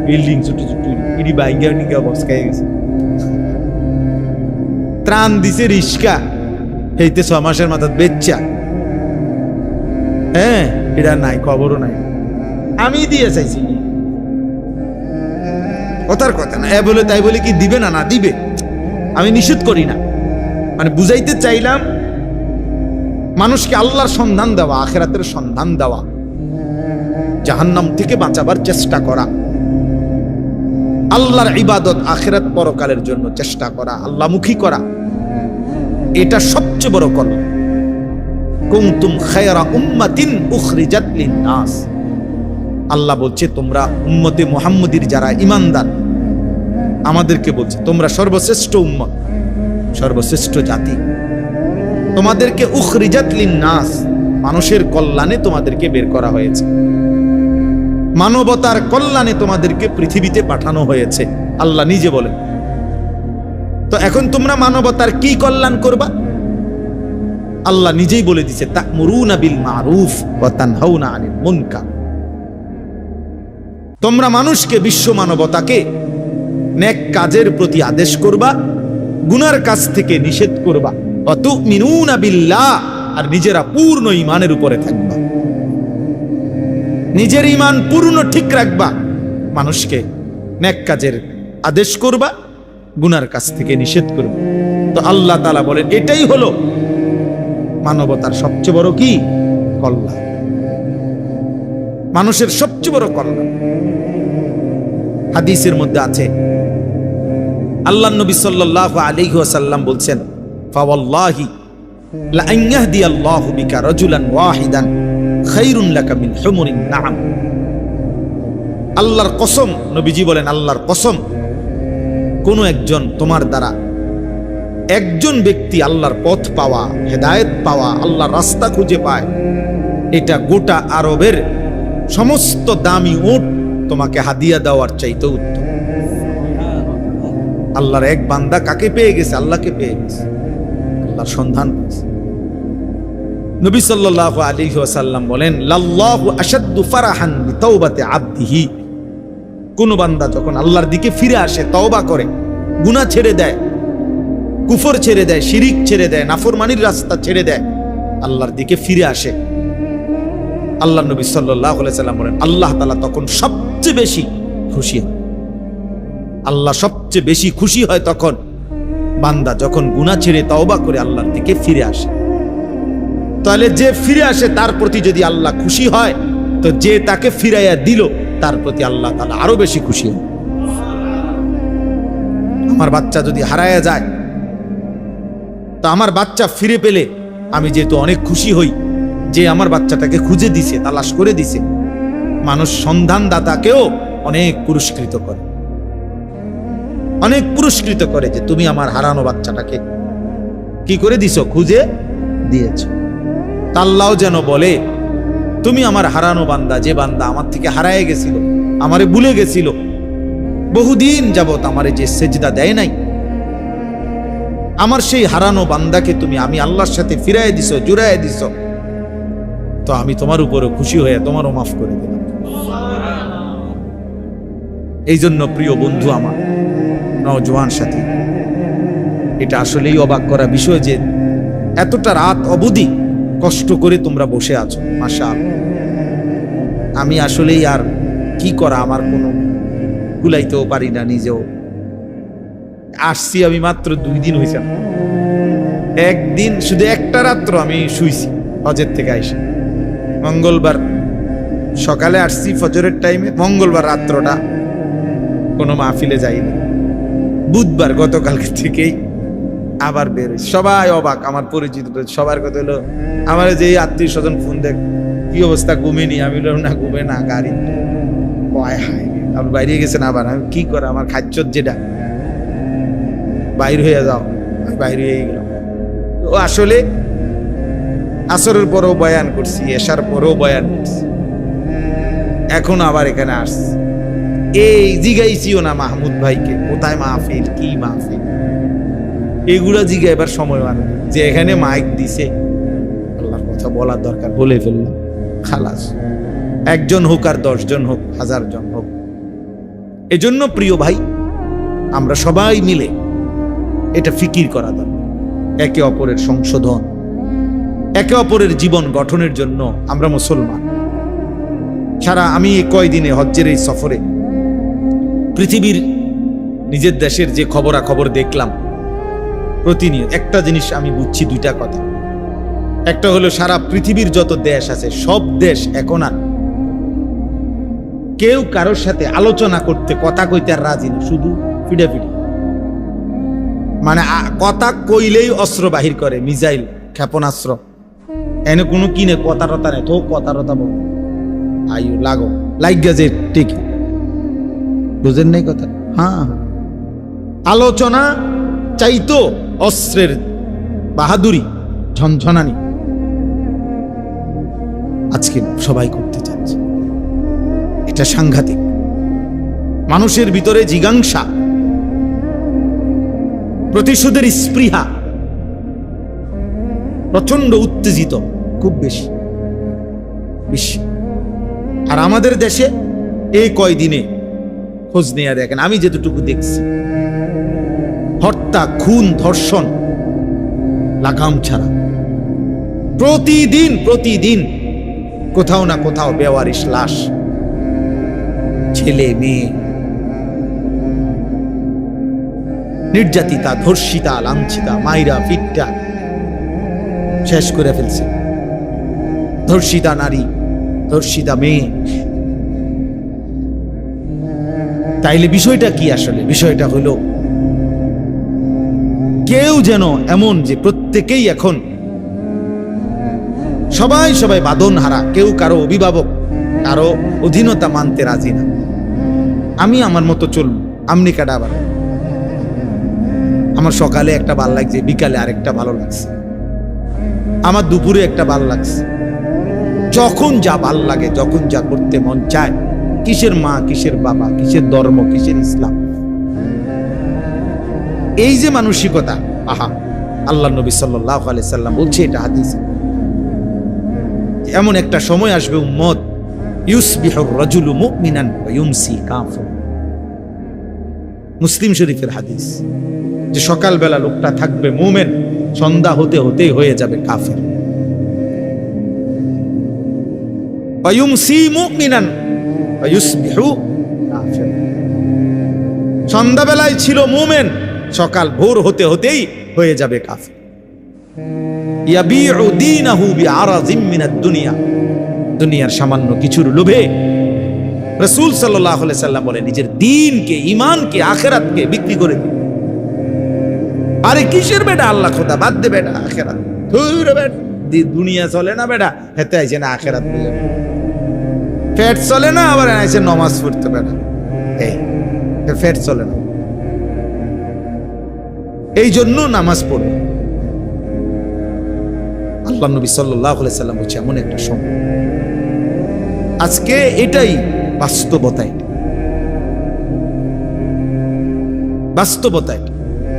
বিল্ডিং ছোট ছোট, ইডি ভাঙ্গা নিঙ্গা বসকাই গেছে। ত্রাণ দিছে রিস্কা, এইতে 6 মাসের মাথা বেচ্চা, হ্যাঁ, এটা নাই, খবরও নাই। আমি দিয়ে চাইছি, কথার কথা না, বলে তাই বলে কি দিবে না? না দিবে, আমি নিষেধ করি না, মানে বুঝাইতে চাইলাম মানুষকে আল্লাহর সন্ধান দেওয়া, আখিরাতের সন্ধান দেওয়া, জাহান্নাম থেকে বাঁচাবার চেষ্টা করা, আল্লাহর ইবাদত, আখিরাত পরকালের জন্য চেষ্টা করা, আল্লাহমুখী করা, এটা সবচেয়ে বড় কল্যাণ। কুনতুম খায়রা উম্মাতিন উখরিজাত লিন-নাস, আল্লাহ বলছে তোমরা উম্মতে মুহাম্মদীর যারা ঈমানদার, আমাদেরকে বলছে তোমরা সর্বশ্রেষ্ঠ উম্মত, সর্বশ্রেষ্ঠ জাতি। তোমাদেরকে উখরিজাত লিন-নাস, মানুষের কল্যাণে তোমাদেরকে বের করা হয়েছে। মানবতার কল্যাণে তোমাদেরকে পৃথিবীতে পাঠানো হয়েছে, আল্লাহ নিজে বলেন। তো এখন তোমরা মানবতার কি কল্যাণ করবা? আল্লাহ নিজেই বলে দিছে, তা'মুরুনা বিল মারুফ ওয়া তানহাউনা আনিল মুনকার। তোমরা মানুষকে, বিশ্ব মানবতাকে নেক কাজের প্রতি আদেশ করবা, গুনার কাজ থেকে নিষেধ করবা। ওয়া তু'মিনুনা বিল্লাহ, আর নিজেরা পূর্ণ ঈমানের উপরে থাকবা, নিজের ঈমান পূর্ণ ঠিক রাখবা, মানুষকে নেক কাজের আদেশ করবা, গুনার কাছ থেকে নিষেধ করবা। তো আল্লাহ তাআলা বলেন এটাই হলো মানবতার সবচেয়ে বড় কি কল্যাণ, মানুষের সবচেয়ে বড় কল্যাণ। হাদিসের মধ্যে আছে, আল্লাহর নবী সাল্লাল্লাহু আলাইহি ওয়াসাল্লাম বলছেন, ফাওয়াল্লাহি লা আন ইয়াহদিয়াল্লাহু বিকা রাজুলান ওয়াহিদান খায়রুন লাকা মিন হুমুরিন নাআম। আল্লাহর কসম, নবীজি বলেন আল্লাহর কসম, কোন একজন তোমার দ্বারা একজন ব্যক্তি আল্লাহর পথ পাওয়া, হেদায়েত পাওয়া, আল্লাহর রাস্তা খুঁজে পায়, এটা গোটা আরবের সমস্ত দামি উট তোমাকে হাদিয়া দেওয়ার চাইতে উত্তম। আল্লাহর এক বান্দা কাকে পেয়ে গেছে? আল্লাহকে পেয়ে গেছে, আল্লাহর সন্ধান পেয়েছে। নবী সাল্লাল্লাহু আলাইহি ওয়াসাল্লাম বলেন, লাল্লাহু আশাদ্দু ফারাহান বিতাওবাতি আবদিহি। কোন বান্দা যখন আল্লাহর দিকে ফিরে আসে, তওবা করে, গুনাহ ছেড়ে দেয়, কুফর ছেড়ে দেয়, শিরিক ছেড়ে দেয়, নাফরমানির রাস্তা ছেড়ে দেয়, আল্লাহর দিকে ফিরে আসে, আল্লাহ নবী সাল্লাল্লাহু আলাইহি সাল্লাম বলেন আল্লাহ তাআলা তখন সবচেয়ে বেশি খুশি হয়। আল্লাহ সবচেয়ে বেশি খুশি হয় তখন বান্দা যখন গুনাহ ছেড়ে তওবা করে আল্লাহর দিকে ফিরে আসে। তাহলে যে ফিরে আসে তার প্রতি যদি আল্লাহ খুশি হয়, তো যে তাকে ফিরাইয়া দিল তার প্রতি আল্লাহ তাআলা আরো বেশি খুশি হয়। আমার বাচ্চা যদি হারায়া যায়, তো আমার বাচ্চা ফিরে পেলে আমি যেহেতু অনেক খুশি হই, যে আমার বাচ্চাটাকে খুঁজে দিছে, তালাশ করে দিছে। মানুষ সন্ধানদাতাকেও অনেক পুরস্কৃত করে, অনেক পুরস্কৃত করে, যে তুমি আমার হারানো বাচ্চাটাকে কি করে দিছো? খুঁজে দিয়েছ। আল্লাহও যেন বলে, তুমি আমার হারানো বান্দা, যে বান্দা আমার থেকে হারায় গেছিল, আমারে ভুলে গেছিল, বহুদিন যাবত আমারে যে সেজদা দেয় নাই, আমার সেই হারানো বান্দাকে তুমি আমি আল্লাহর সাথে ফিরাই দিছো, জুড়াই দিছো, তো আমি তোমার উপরে খুশি হয়ে তোমারও মাফ করে দিলাম। এই জন্য প্রিয় বন্ধু আমার, নওজোয়ান সাথী, এটা আসলেই অবাক করা বিষয় যে এতটা রাত অবধি কষ্ট করে তোমরা বসে আছো। মাশাআল্লাহ, আমি আসলেই আর কি করা, আমার কোনো কুলাইতেও পারি না নিজেও। আসছি আমি মাত্র 2 দিন হয়েছে, একদিন শুধু একটা রাত্র আমি শুইছি হজের থেকে আইসা। মঙ্গলবার সকালে আসছি ফজরের টাইমে, মঙ্গলবার রাত্রটা কোনো মাহফিলে যাইনি, বুধবার গতকালকে থেকেই আবার বের হয়েছি। সবাই অবাক, আমার পরিচিত সবার কথা হলো, আমার যে আত্মীয় স্বজন ফোন দেখ, কি অবস্থা, ঘুমেনি? আমি বললাম না, ঘুমে না, গাড়ি হায় হায়, আপনি বাইরে গেছেন। আবার আমি কি করে, আমার খাদ্য যেটা বাইর হয়ে যাও, আমি বাইর হয়ে গেলাম। ও আসলে আসরের পরেও বয়ান করছি, এশার পরেও বয়ান করছি, এখন আবার এখানে আসছি। এই জিগাইছিও না মাহমুদ ভাইকে, কোথায় মাহফিল, কি মাহফিল, এগুলা জিগাইবার সময় মানে যে এখানে মাইক দিছে, আল্লাহর কথা বলার দরকার, বলে ফেললাম, খালাস। 1 জন হোক আর 10 জন হোক, 1000 জন হোক। এজন্য প্রিয় ভাই, আমরা সবাই মিলে এটা ফিকির করা দরকার, একে অপরের সংশোধন, একে অপরের জীবন গঠনের জন্য আমরা মুসলমান। সারা আমি এই কয়দিনে হজ্জের এই সফরে পৃথিবীর নিজের দেশের যে খবরাখবর দেখলাম, প্রতিনিয়ত একটা জিনিস আমি বুঝছি, 2টা কথা। একটা হলো সারা পৃথিবীর যত দেশ আছে, সব দেশ এখন আর কেউ কারোর সাথে আলোচনা করতে, কথা কইতে আর রাজি না, শুধু ফিডাফিডি। মানে কথা কইলেই অস্ত্র বাহির করে, মিসাইল, ক্ষেপণাস্ত্র, এনে কোনো কিনে কথা টতা নেই, তো কথা টতা বল, আয়ু লাগো লাইগা যে ঠিক, বুঝেন নাই কথা? হ্যাঁ, আলোচনা চাইতো অস্ত্রের বাহাদুরি, ঝনঝনানি আজকে সবাই করতে চাচ্ছে। এটা সাংঘাতিক। মানুষের ভিতরে জিজ্ঞাসা, প্রতিশোধের স্পৃহা প্রচন্ড উত্তেজিত, খুব বেশি বেশি। আর আমাদের দেশে এই কয়দিনে খোঁজ নিয়ে দেখেন, আমি যেটুকু দেখছি, হত্যা, খুন, ধর্ষণ লাগাম ছাড়া প্রতিদিন প্রতিদিন কোথাও না কোথাও বেওয়ারিশ লাশ, ছেলে মেয়ে নির্যাতিতা, ধর্ষিতা, লাঞ্ছিতা, মাইরা ফিটটা শেষ করে ফেলছে। ধর্ষিতা নারী, ধর্ষিতা মেয়ে। তাইলে বিষয়টা কি আসলে? বিষয়টা হলো কেউ যেন এমন যে প্রত্যেকেই এখন সবাই সবাই বাঁধন হারা, কেউ কারো অভিভাবক, কারো অধীনতা মানতে রাজি না। আমি আমার মতো চলব, আমনি কাটা আবার আমার সকালে একটা ভাল লাগছে, বিকালে আরেকটা ভালো লাগছে, আমার দুপুরে একটা ভাল লাগছে। যখন যা ভাল লাগে, যখন যা করতে মন চায়, কিসের মা, কিসের বাবা, কিসের ধর্ম, কিসের ইসলাম। এই যে মানসিকতা, আহা, আল্লাহ নবী সাল্লাল্লাহু আলাইহি সাল্লাম বলছে, এটা হাদিসে, এমন একটা সময় আসবে উম্মত, ইউসবিহুর রাজুলু মুমিনান ওয়া ইউমসি কাফির। মুসলিম শরীফের হাদিস, যে সকালবেলা লোকটা থাকবে মুমিন, সন্ধ্যা হতে হতেই হয়ে যাবে কাফের। ওয়া ইউমসি মুমিনান ওয়া ইউসবিহু কাফির। সন্ধ্যাবেলায় ছিল মুমিন, সকাল ভোর হতে হতেই হয়ে যাবে কাফের। ইয়াবিউ দীনাহু বিআরাযিম মিনাদ দুনিয়া। দুনিয়ার সামান্য কিছুর লোভে রাসূল সাল্লাল্লাহু আলাইহি সাল্লাম বলে নিজের দ্বীনকে, ঈমানকে, আখিরাতকে বিক্রি করে দিবে। আরে কিসের বেটা আল্লাহ খোদা, বাদ দে বেটা আখিরাত, ধুর বেটা, দুনিয়া চলে না বেটা, হেতে আইছে না আখিরাত নিয়ে, পেট চলে না, আবার আইছে নামাজ পড়তে বেটা, এই পেট চলে না, এই জন্য নামাজ পড়বে। আল্লাহ নবী সাল্লাল্লাহু আলাইহি সাল্লাম বলছে এমন একটা সময় আজকে, এটাই বাস্তবতায়, বাস্তবতায়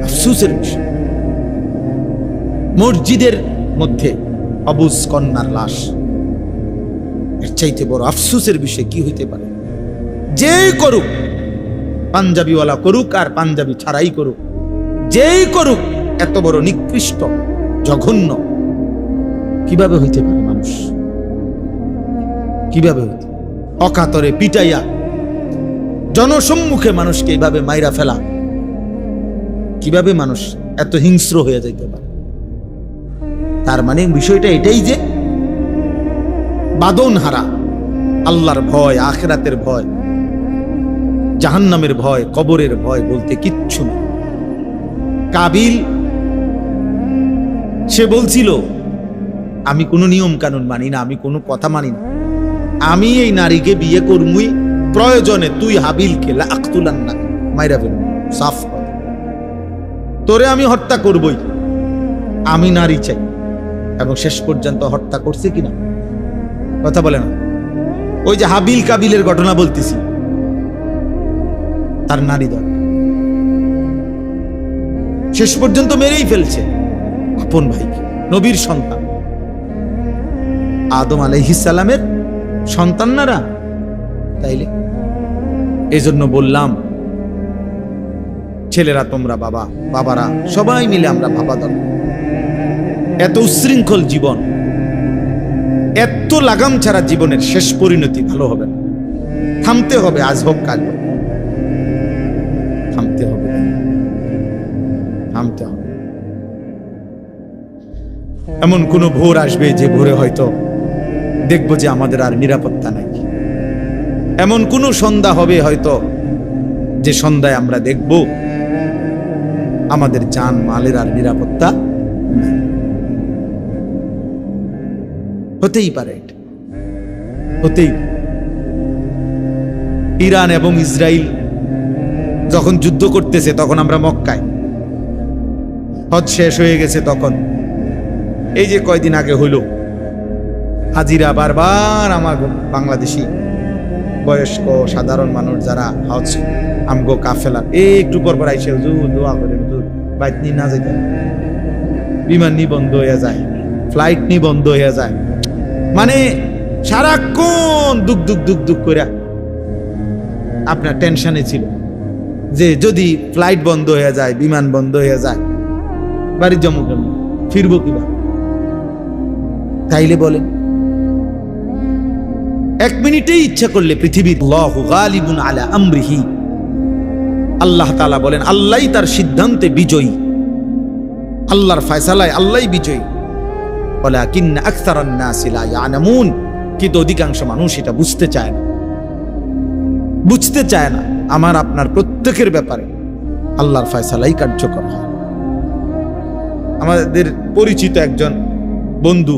আফসোসের বিষয়। মসজিদের মধ্যে অবুজ কন্যার লাশ, এর চাইতে বড় আফসোসের বিষয় কি হইতে পারে? যে করুক, পাঞ্জাবিওয়ালা করুক আর পাঞ্জাবি ছাড়াই করুক, যেই করুক, এত বড় নিকৃষ্ট, জঘন্য কিভাবে হইতে পারে? মানুষ কিভাবে হইতে, অকাতরে পিটাইয়া জনসম্মুখে মানুষকে এইভাবে মাইরা ফেলা, কিভাবে মানুষ এত হিংস্র হয়ে যাইতে পারে? তার মানে বিষয়টা এটাই যে বাঁধন হারা, আল্লাহর ভয়, আখিরাতের ভয়, জাহান্নামের ভয়, কবরের ভয় বলতে কিচ্ছু নেই। কাবিল সে বলছিল, আমি কোনো নিয়ম কানুন মানি না, আমি কোনো কথা মানি না, আমি এই নারীকে বিয়ে করমুই, প্রয়োজনে তুই হাবিলকে লাআকতুলান্না, মাইরা ফেলব, সাফ কথা, তোরে আমি হত্যা করবই, আমি নারী চাই। এবং শেষ পর্যন্ত হত্যা করছে কিনা কথা বলে না? ওই যে হাবিল কাবিলের ঘটনা বলতেছি, তার নারী দরকার, শেষ পর্যন্ত মেরেই ফেলছে আপন ভাইকে, নবীর সন্তান, আদম আলাইহিস সালামের সন্তানরা। তাইলে এজন্য বললাম, ছেলেরা তোমরা, বাবা, বাবারা সবাই মিলে আমরা ভাবা দরকার। এত উচ্ছৃঙ্খল জীবন, এত লাগাম ছাড়া জীবনের শেষ পরিণতি ভালো হবে না। থামতে হবে, আজ হোক কাল হোক, থামতে হবে, থামতে হবে। এমন কোন ভোর আসবে যে ভোরে হয়তো দেখবো যে আমাদের আর নিরাপত্তা নাই। এমন কোন সন্ধ্যা হবে হয়তো যে সন্ধ্যায় আমরা দেখব আমাদের জান মালের আর নিরাপত্তা নাই। হতেই পারে, এটা হতেই। ইরান এবং ইসরায়েল যখন যুদ্ধ করতেছে তখন আমরা মক্কায়, হজ শেষ হয়ে গেছে তখন, এই যে কয়দিন আগে হইল, হাজিরা বারবার আমার বাংলাদেশি বয়স্ক সাধারণ মানুষ যারা হজ আমগো কাফেলা একটু পর পর আইসে হুজুর দোয়া করে হুজুর বাইক নি না যেতে, বিমান নি বন্ধ হয়ে যায়, ফ্লাইট নি বন্ধ হয়ে যায়, মানে সারাক্ষণ দুঃখ দুঃখ দুঃখ দুঃখ করে আপনার টেনশনে ছিল যে যদি ফ্লাইট বন্ধ হয়ে যায়, বিমান বন্ধ হয়ে যায়, বাড়ির জমু কেমন, ফিরবো কিবা? তাইলে বলেন, এক মিনিটেই ইচ্ছা করলে পৃথিবীর আল্লাহু গালিবুন আলা আমরিহি, আল্লাহ তাআলা বলেন আল্লাহই তার সিদ্ধান্তে বিজয়ী, আল্লাহর ফয়সালায় আল্লাহই বিজয়ী। ওয়ালাকিন্না আকসারান নাসি লা ইয়ালামুন, কিন্তু অধিকাংশ মানুষ এটা বুঝতে চায় না, বুঝতে চায় না আমার আপনার প্রত্যেকের ব্যাপারে আল্লাহর ফয়সালাই কার্যকর হয়। আমাদের পরিচিত একজন বন্ধু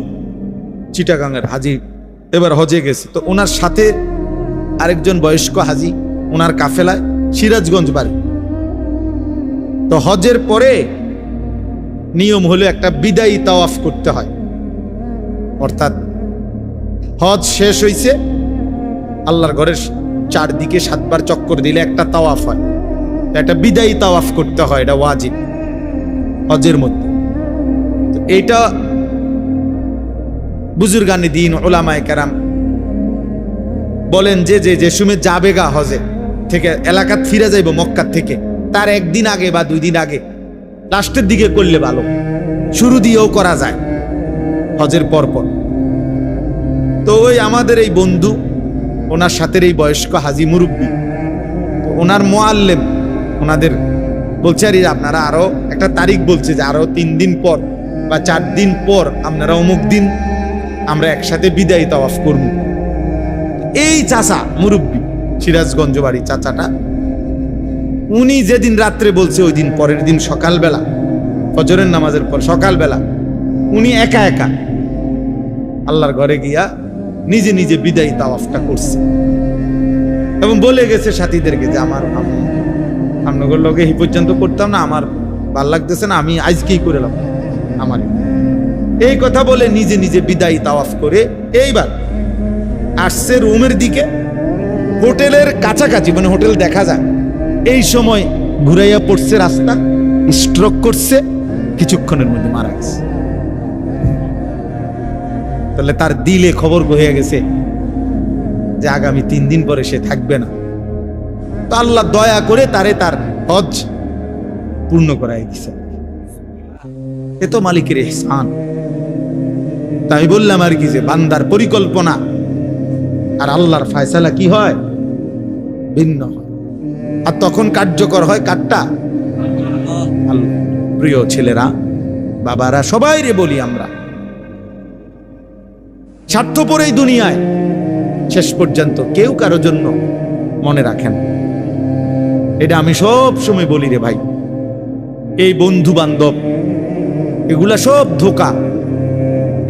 চিটাগাংয়ের হাজি এবার হজে গেছে, তো ওনার সাথে আরেকজন বয়স্ক হাজি, ওনার কাফেলায় সিরাজগঞ্জ বাড়ি। তো হজের পরে নিয়ম হলো একটা বিদায়ী তাওয়াফ করতে হয়, অর্থাৎ হজ শেষ হইছে, আল্লাহর ঘরের চারদিকে 7 বার চক্কর দিলে একটা তাওয়াফ হয়, একটা বিদায়ী তাওয়াফ করতে হয়, এটা ওয়াজিব হজের মধ্যে। তো এইটা বুজুর্গানে দিন উলামায়ে কেরাম বলেন যে সময় যাবে গা হজে থেকে এলাকাত ফিরে যাইব মক্কার থেকে, তার একদিন আগে বা 2 দিন আগে লাস্টের দিকে করলে ভালো, শুরু দিয়েও করা যায় হজের পর পর। তো ওই আমাদের এই বন্ধু, ওনার সাথে এই বয়স্ক হাজি মুরব্বী, ওনার মুআল্লিম ওনাদের বলছে আরে আপনারা আরো একটা তারিখ বলছে যে আরো 3 দিন পর বা 4 দিন পর আপনারা অমুক দিন আমরা একসাথে বিদায়ী তাওয়াফ করব। এই চাচা মুরব্বী, সিরাজগঞ্জ বাড়ি চাচাটা, উনি যেদিন রাত্রে বলছে ওই দিন পরের দিন সকালবেলা ফজরের নামাজের পর সকালবেলা উনি একা একা আল্লাহর ঘরে গিয়া নিজে নিজে বিদায়ী তাওয়াফটা করছে এবং বলে গেছে সাথীদেরকে যে আমার আপনাদের লগে এই পর্যন্ত করতাম না, আমার ভাল লাগতেছে না, আমি আজকেই করে এলাম আমার। এই কথা বলে নিজে নিজে বিদায়ী তাওয়াফ করে এইবার আসছে রুমের দিকে, হোটেলের কাছাকাছি, মানে হোটেল দেখা যায়, এই সময় ঘুরাইয়া পড়ছে রাস্তা, স্ট্রোক করছে, কিছুক্ষণের মধ্যে মারা গেছে। তাহলে তার দিলে খবর হয়ে গেছে যে আগামী 3 দিন পরে সে থাকবে না। তো আল্লাহ দয়া করে তারে তার হজ পূর্ণ করাই দিছে। এ তো মালিকের ইহসান। তাই বললাম আর কি যে বান্দার পরিকল্পনা আর আল্লাহর ফয়সালা কি হয়, ভিন্ন হয়, আর তখন কার্যকর হয় কারটা? আল্লাহ। প্রিয় ছেলেরা, বাবারা, সবাই রে বলি, আমরা স্বার্থপর এই দুনিয়ায় শেষ পর্যন্ত কেউ কারো জন্য মনে রাখেন, এটা আমি সব সময় বলি রে ভাই। এই বন্ধু বান্ধব এগুলা সব ধোঁকা,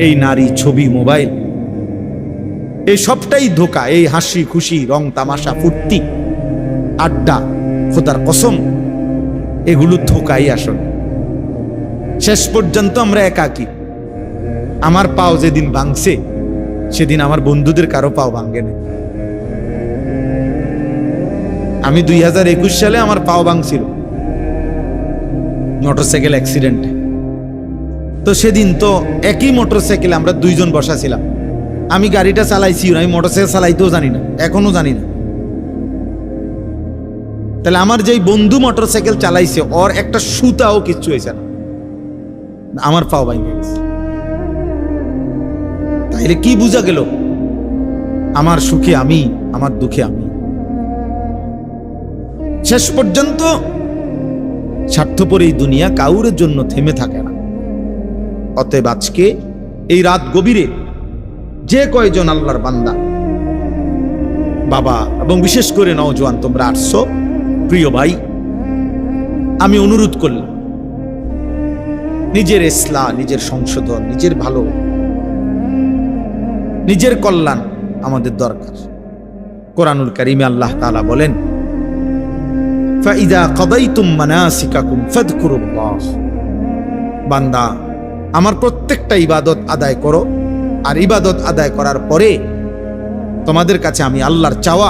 এই নারী, ছবি, মোবাইল, এই সবটাই ধোঁকা। এই হাসি খুশি, রং তামাশা, ফুর্তি, আড্ডা, খোদার কসম, এগুলো ধোঁকাই আসল। শেষ পর্যন্ত আমরা একাকী। আমার পাও যেদিন ভাঙছে সেদিন আমার বন্ধুদের কারো পাও ভাঙে না। আমি 2021 সালে আমার পাও ভাঙছিল মোটরসাইকেল অ্যাক্সিডেন্টে। তো সেদিন তো একই মোটরসাইকেলে আমরা 2 জন বসা ছিলাম। আমি গাড়িটা চালাইছি, আমি মোটরসাইকেল চালাইতেও জানি না, এখনো জানি না। তাহলে আমার যেই বন্ধু মোটরসাইকেল চালাইছে ওর একটা সুতাও কিচ্ছু হয়েছে না, আমার পাও ভাঙে গেছে। তাইলে কি বুঝা গেল? আমার সুখে আমি, আমার দুঃখে আমি। শেষ পর্যন্ত স্বার্থপর এই দুনিয়া কাউরের জন্য থেমে থাকে না। অতএব আজকে এই রাত গভীরে যে কয়জন আল্লাহর বান্দা, বাবা এবং বিশেষ করে নওজোয়ান তোমরা আসছো, প্রিয় ভাই, আমি অনুরোধ করলাম, নিজের ইসলাহ, নিজের সংশোধন, নিজের ভালো, নিজের কল্যাণ আমাদের দরকার। কোরআনুল কারীমে আল্লাহ তাআলা বলেন, ফাইদা কাদাইতুম মানাসিকাকুম ফাযকুরুল্লাহ, বান্দা আমার প্রত্যেকটা ইবাদত আদায় করো, আর ইবাদত আদায় করার পরে তোমাদের কাছে আমি আল্লাহর চাওয়া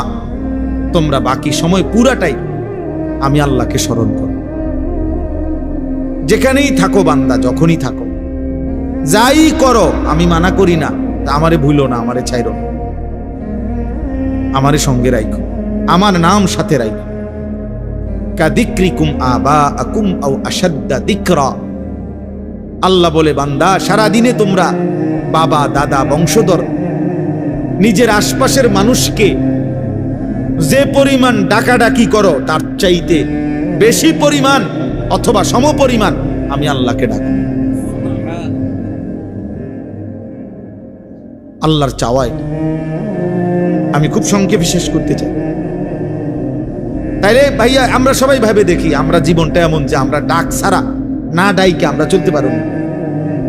তোমরা বাকি সময় পুরাটাই আমি আল্লাহকে স্মরণ করো। যেখানেই থাকো বান্দা, যখনই থাকো, যাই করো, আমি মানা করি না, আমারে ভুলো না, আমারে ছাইরো না, আমারে সঙ্গে রাখো, আমার নাম সাথে রাখো। কাদিক্রিকুম আবাআকুম আও আশাদ্দা যিকরা। আল্লাহ বলে, বান্দা সারাদিনে তোমরা বাবা, দাদা, বংশধর, নিজের আশপাশের মানুষকে যে পরিমাণ ডাকাডাকি করো তার চাইতে বেশি পরিমাণ অথবা সমপরিমাণ আমি আল্লাহকে ডাকি। আল্লাহর চাওয়াই আমি খুব সংক্ষেপে শেষ করতে চাই। তাইলে ভাইয়া আমরা সবাই ভাবে দেখি, আমরা জীবনটা এমন যে আমরা ডাক ছাড়া, না ডাইকে আমরা চলতে পারব না।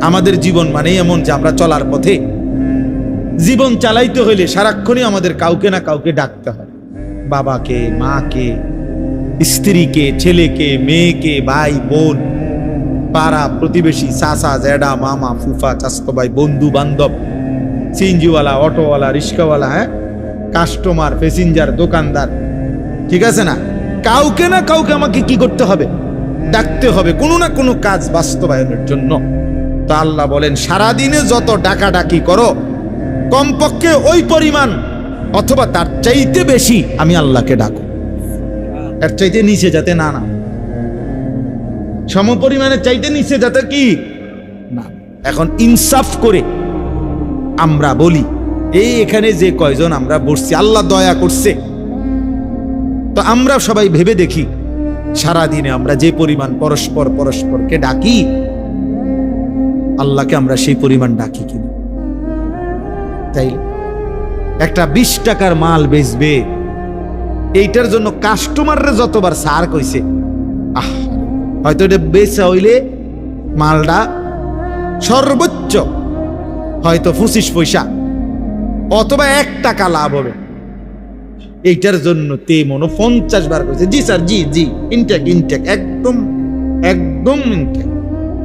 আমাদের জীবন মানে এমন যে আমরা চলার পথে জীবন চালাইতে হইলে সারাক্ষণই আমাদের কাউকে না কাউকে ডাকতে হয়। বাবাকে, মাকে, স্ত্রীকে, ছেলেকে, মেয়েকে, ভাই, বোন, পাড়া প্রতিবেশী, চাচা, জ্যাডা, মামা, ফুফা, চাচতো ভাই, বন্ধু বান্ধব, সিএনজিওয়ালা, অটোওয়ালা, রিক্সাওয়ালা, কাস্টমার, প্যাসেঞ্জার, দোকানদার, ঠিক আছে না? কাউকে না কাউকে আমাকে কি করতে হবে? ডাকতে হবে কোনো না কোনো কাজ বাস্তবায়নের জন্য। তো আল্লাহ বলেন, সারাদিনে যত ডাকাডাকি করো কমপক্ষে ওই পরিমাণ অথবা তার চাইতে বেশি আমি আল্লাহকে ডাকো। এর চাইতে নিচে যাতে না, সমপরিমাণের চাইতে নিচে যাতে কি না। এখন ইনসাফ করে আমরা বলি, এই এখানে যে কয়জন আমরা বসছি, আল্লাহ দয়া করছে, তো আমরা সবাই ভেবে দেখি সারাদিনে আমরা যে পরিমাণ পরস্পরকে ডাকি, আল্লাহকে আমরা সেই পরিমাণ ডাকি কিনা? তাই একটা 20 টাকার মাল বেচবে, এইটার জন্য কাস্টমাররা যতবার সার কইছে, হয়তো এটা বেচা হইলে মালটা সর্বোচ্চ হয়তো 25 পয়সা অথবা 1 টাকা লাভ হবে, এইটার জন্য তে মনে 50 বার কইছে, জি স্যার, জি জি, ইনটেক, একদম ইনটেক,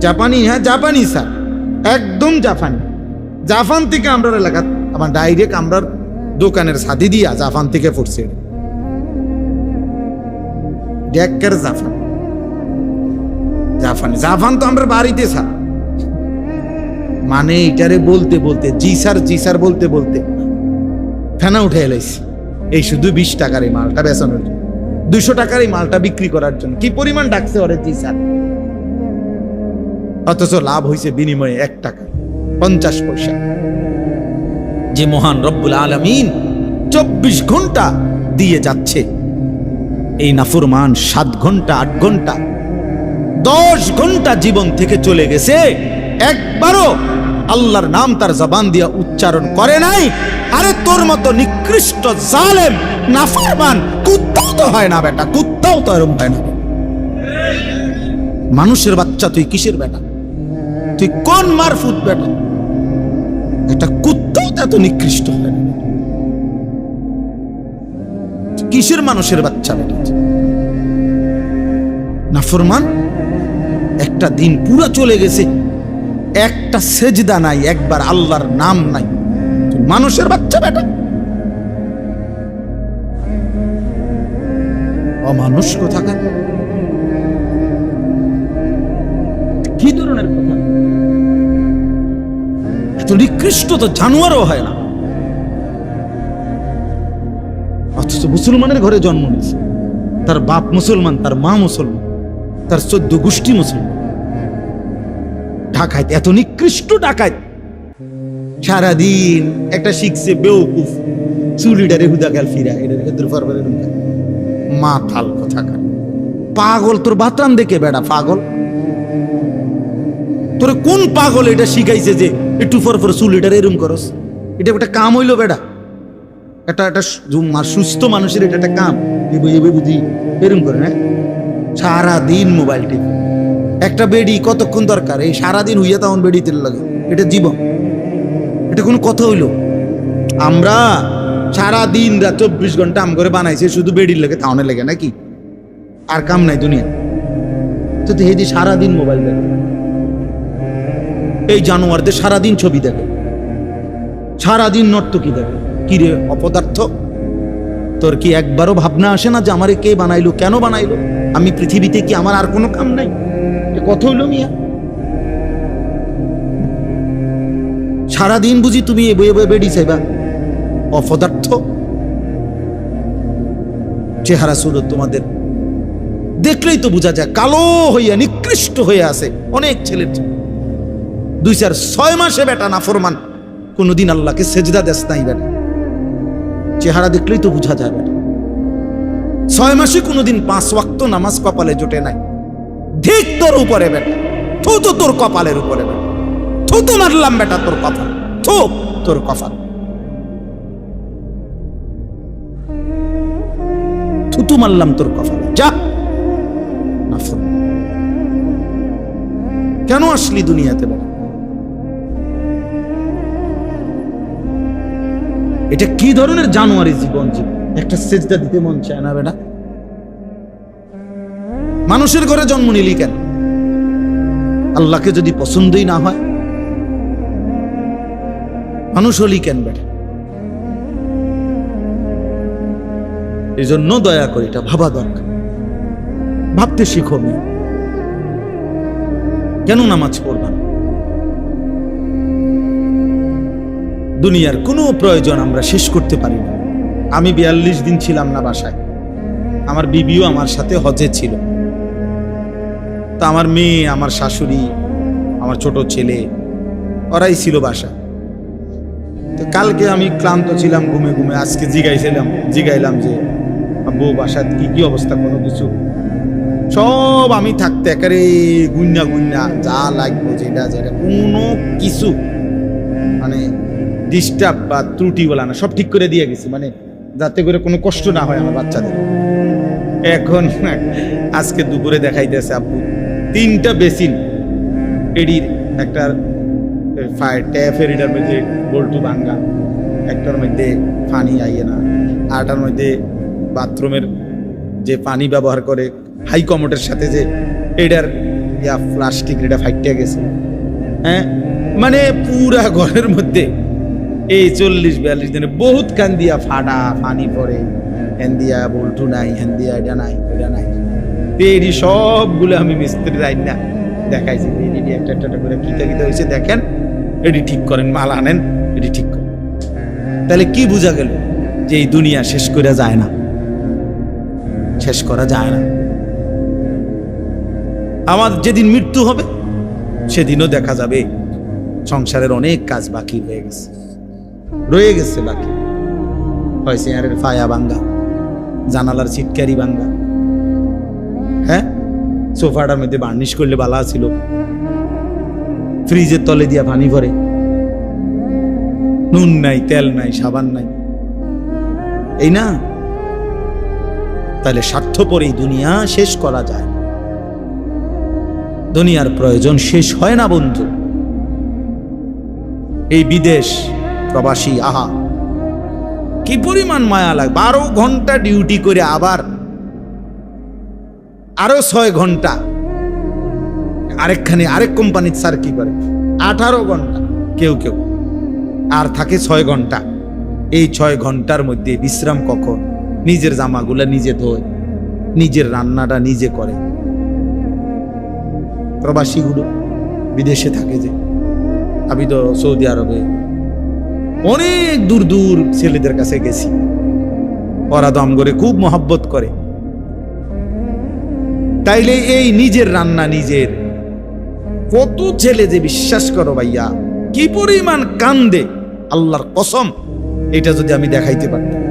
জাপানি, হ্যাঁ জাপানি স্যার, একদম জাপানি। জাপান থেকে আমরা এলাকা আমার ডাইরেক্ট আমরা দোকানের সাথে দিয়া জাপান থেকে পড়ছে, ডেকের জাপান তো আমরা বাড়িতে স্যার, মানে এটারে বলতে বলতে জি স্যার বলতে বলতে ফেনা উঠে এলাইছি। এই শুধু 20 টাকার এই মালটা বেচানোর জন্য, 200 টাকার এই মালটা বিক্রি করার জন্য কি পরিমাণ ডাকছে ওরে জি স্যার, অথচ লাভ হয়েছে বিনিময়ে 1 টাকা 50 পয়সা। যে মহান রব্বুল আলামিন 24 ঘন্টা দিয়ে যাচ্ছে, এই নাফরমান 7 ঘন্টা 8 ঘন্টা 10 ঘন্টা জীবন থেকে চলে গেছে, একবারও আল্লাহর নাম তার জবান দিয়ে উচ্চারণ করে নাই। আরে তোর মতো নিকৃষ্ট জালেম নাফরমান কুত্তাও তো হয় না বেটা, কুত্তাও তো এরকম হয় না। মানুষের বাচ্চা তুই কিসের বেটা? তুই কোন মারফুত বেটা? এটা কুত্তাও তো এত নিকৃষ্ট হয় না। কিসের মানুষের বাচ্চা বেটা? নাফরমান একটা দিন পুরো চলে গেছে, একটা সেজদা নাই, একবার আল্লাহর নাম নাই, মানুষের বাচ্চা বেটা, অমানুষ কোথাকার। কি ধরনের কথা? এত নিকৃষ্ট তো জানোয়ারও হয় না, অথচ মুসলমানের ঘরে জন্ম নিয়েছে, তার বাপ মুসলমান, তার মা মুসলমান, তার 14 গোষ্ঠী মুসলমান। ডাকাইত, এত নিকৃষ্ট ডাকাইত, সারাদিন একটা শিখছে বেউকুফ, চুলিটারে হুদা গেল ফিরা, মাথাল কোথাকার পাগল। তোর বাতান দেখে বেড়া পাগল, তোর কোন পাগল এটা শিখাইছে যে একটু পর চুলিটারে এরম করস? এটা একটা কাম হইলো বেড়া? একটা সুস্থ মানুষের এটা একটা কাম? বুঝি এরম করে না, সারাদিন মোবাইল টিপে। একটা বেডি কতক্ষণ দরকার? এই সারাদিন হইয়া তখন বেডি তেল লাগে, এটা জীবন? এটা কোনো কথা হইলো? আমরা সারাদিন রাত 24 ঘন্টা আম করে বানাইছে শুধু বেডির লাগে, তাওনের লাগে নাকি? আর কাম নাই দুনিয়া তো? হেদি সারাদিন মোবাইল দেখে, এই জানোয়ারদের সারাদিন ছবি দেখে, সারাদিন নর্তকী দেখে। কিরে অপদার্থ, তোর কি একবারও ভাবনা আসে না যে আমারে কে বানাইলো, কেন বানাইলো? আমি পৃথিবীতে কি আমার আর কোনো কাম নাই? কথা হইল মিয়া, সারাদিন বুঝি তুমি এ বয়ে বয়ে বেড়ি চাইবা? অপদার্থ চেহারা ছিল তোমাদের, দেখলেই তো বোঝা যায় কালো হইয়া নিকৃষ্ট হয়ে আছে অনেক ছেলের। 2-4-6 মাসে বেটা নাফরমান, কোনদিন আল্লাহকে সেজদা দেস নাই বেটা, চেহারা দেখলেই তো বোঝা যায় বেটা। 6 মাসে কোনদিন 5 ওয়াক্ত নামাজ কপালে জোটে নাই। ঠিক তোর উপরে বেটা, থু তো তোর কপালের উপরে বেটা, থু তো মারলাম বেটা তোর কপাল, থু তোর কপাল, থুতু মারলাম তোর কপালে, যা নাফরমান। কেন আসলি দুনিয়াতে বেটা? এটা কি ধরনের জানোয়ারি জীবন? একটা সেজদা দিতে মন চায় না বেটা? মানুষের ঘরে জন্ম নিলি কেন? আল্লাহকে যদি পছন্দই না হয় মানুষ হলি কেন বেটা? এই জন্য দয়া করে এটা ভাবা দরকার, ভাবতে শিখো। মেয়ে কেন নামাজ পড়বা না? দুনিয়ার কোনো প্রয়োজন আমরা শেষ করতে পারি না। আমি 42 দিন ছিলাম না বাসায়, আমার বিবিও আমার সাথে হজে ছিল। তা আমার মেয়ে, আমার শাশুড়ি, আমার ছোট ছেলে, ওরাই ছিল বাসা। তো কালকে আমি ক্লান্ত ছিলাম ঘুমে ঘুমে, আজকে জিগাইলাম যে আব্বু বাসার কি কি অবস্থা, কোনো কিছু? সব আমি থাকতে একেবারে গুন্না যা লাগবো যেটা কোনো কিছু মানে ডিস্টার্ব বা ত্রুটি বলা না, সব ঠিক করে দিয়ে গেছি, মানে যাতে করে কোনো কষ্ট না হয় আমার বাচ্চাদের। এখন আজকে দুপুরে দেখাইতেছে আব্বু 3টা বেসিন, এডির একটা ফায়ার ট্যাপের এটার মধ্যে বল্টু ভাঙ্গা, একটার মধ্যে পানি আইয়ে না, আরটার মধ্যে বাথরুমের যে পানি ব্যবহার করে হাই কমোডের সাথে যে এটার প্লাস্টিক এটা ফাইটে গেছে। হ্যাঁ, মানে পুরা ঘরের মধ্যে এই 40-42 দিনে বহুত কান দিয়া ফাটা পানি পড়ে, হ্যান দিয়া বল্টু নাই, হ্যান দিয়া এটা নাই ওটা নাই। এডি সবগুলো আমি মিস্ত্রি রাইন না দেখাইছি, একটা একটা করে কিতা হয়েছে দেখেন, এটি ঠিক করেন, মাল আনেন, এটি ঠিক করেন। তাহলে কি বোঝা গেল? যে এই দুনিয়া শেষ করা যায় না, শেষ করা যায় না। আমার যেদিন মৃত্যু হবে সেদিনও দেখা যাবে সংসারের অনেক কাজ বাকি রয়ে গেছে বাকি। হয় চেয়ারের ফায়া ভাঙ্গা, জানালার ছিটকারি ভাঙ্গা, হ্যাঁ সোফাটার মধ্যে বার্নিশ করলে বালা ছিল, ফ্রিজের তলে দিয়া পানি ভরে, নুন নাই, তেল নাই, সাবান নাই, এই না? তাহলে স্বার্থপর এই দুনিয়া শেষ করা যায় না। দুনিয়ার প্রয়োজন শেষ হয় না বন্ধু। এই বিদেশ প্রবাসী, আহা কি পরিমাণ মায়া লাগে। 12 ঘন্টা ডিউটি করে আবার আরো 6 ঘন্টা আরেক কোম্পানির স্যার কি করে 18 ঘন্টা, কেউ আর থাকে 6 ঘন্টা। এই 6 ঘন্টার মধ্যে বিশ্রাম কখন? নিজের জামাগুলা নিজে ধোয়, নিজের রান্নাটা নিজে করে। প্রবাসীগুলো বিদেশে থাকে, যে আমি তো সৌদি আরবে অনেক দূর ছেলেদের কাছে গেছি, ওরা দম করে খুব মহব্বত করে। তাইলে এই নিজের রান্না নিজের, কত ছেলে যে বিশ্বাস করো ভাইয়া কি পরিমাণ কান্দে, আল্লাহর কসম। এটা যদি আমি দেখাইতে পারতাম।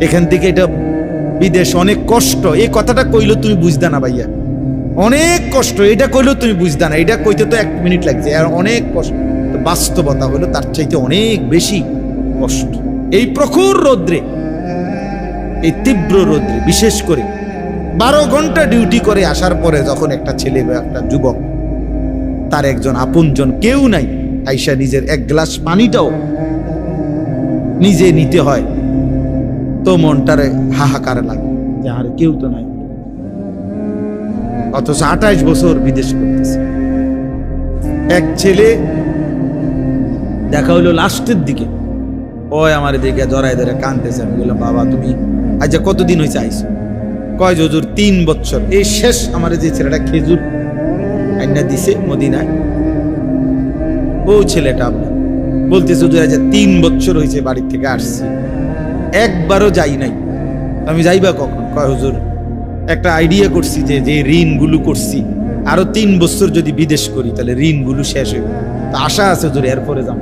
এখান থেকে এটা বিদেশ অনেক কষ্ট, এই কথাটা কইলো তুমি বুঝদা না ভাইয়া, অনেক কষ্ট। এটা কইলো তুমি বুঝদা না, এটা কইতে তো 1 মিনিট লাগছে, আর অনেক কষ্ট। বাস্তবতা হলো তার চাইতে অনেক বেশি কষ্ট। এই প্রখর রৌদ্রে, এই তীব্র রৌদ্রে, বিশেষ করে 12 ঘন্টা ডিউটি করে আসার পরে যখন একটা ছেলে বা একটা যুবক, তার একজন আপনজন কেউ নাই, আইসা নিজের 1 গ্লাস পানিটাও নিজে নিতে হয়, তো মনটারে হাহাকার লাগে যে আর কেউ তো নাই। অথচ 28 বছর বিদেশ করতেছে। এক ছেলে দেখা হইলো লাস্টের দিকে, ওই আমার দিকে জড়াই ধরে কাঁদতেছে। আমি বললাম বাবা তুমি আজ কতদিন হয়েছে আইস? কয় যে হুজুর 3 বছর। এই শেষ আমার যে ছেলেটা খেজুর আইনা দিছে মদিনায়, ও ছেলেটা আপনার বলতেছে হুজুর আজ 3 বছর হয়েছে বাড়ি থেকে আসছি, একবারও যাই নাই। আমি যাইবা কখন? কয় হুজুর একটা আইডিয়া করছি যে যে ঋণগুলো করছি আরো 3 বছর যদি বিদেশ করি তাহলে ঋণগুলো শেষ হইবে, তা আশা আছে হুজুর এরপরে যাব।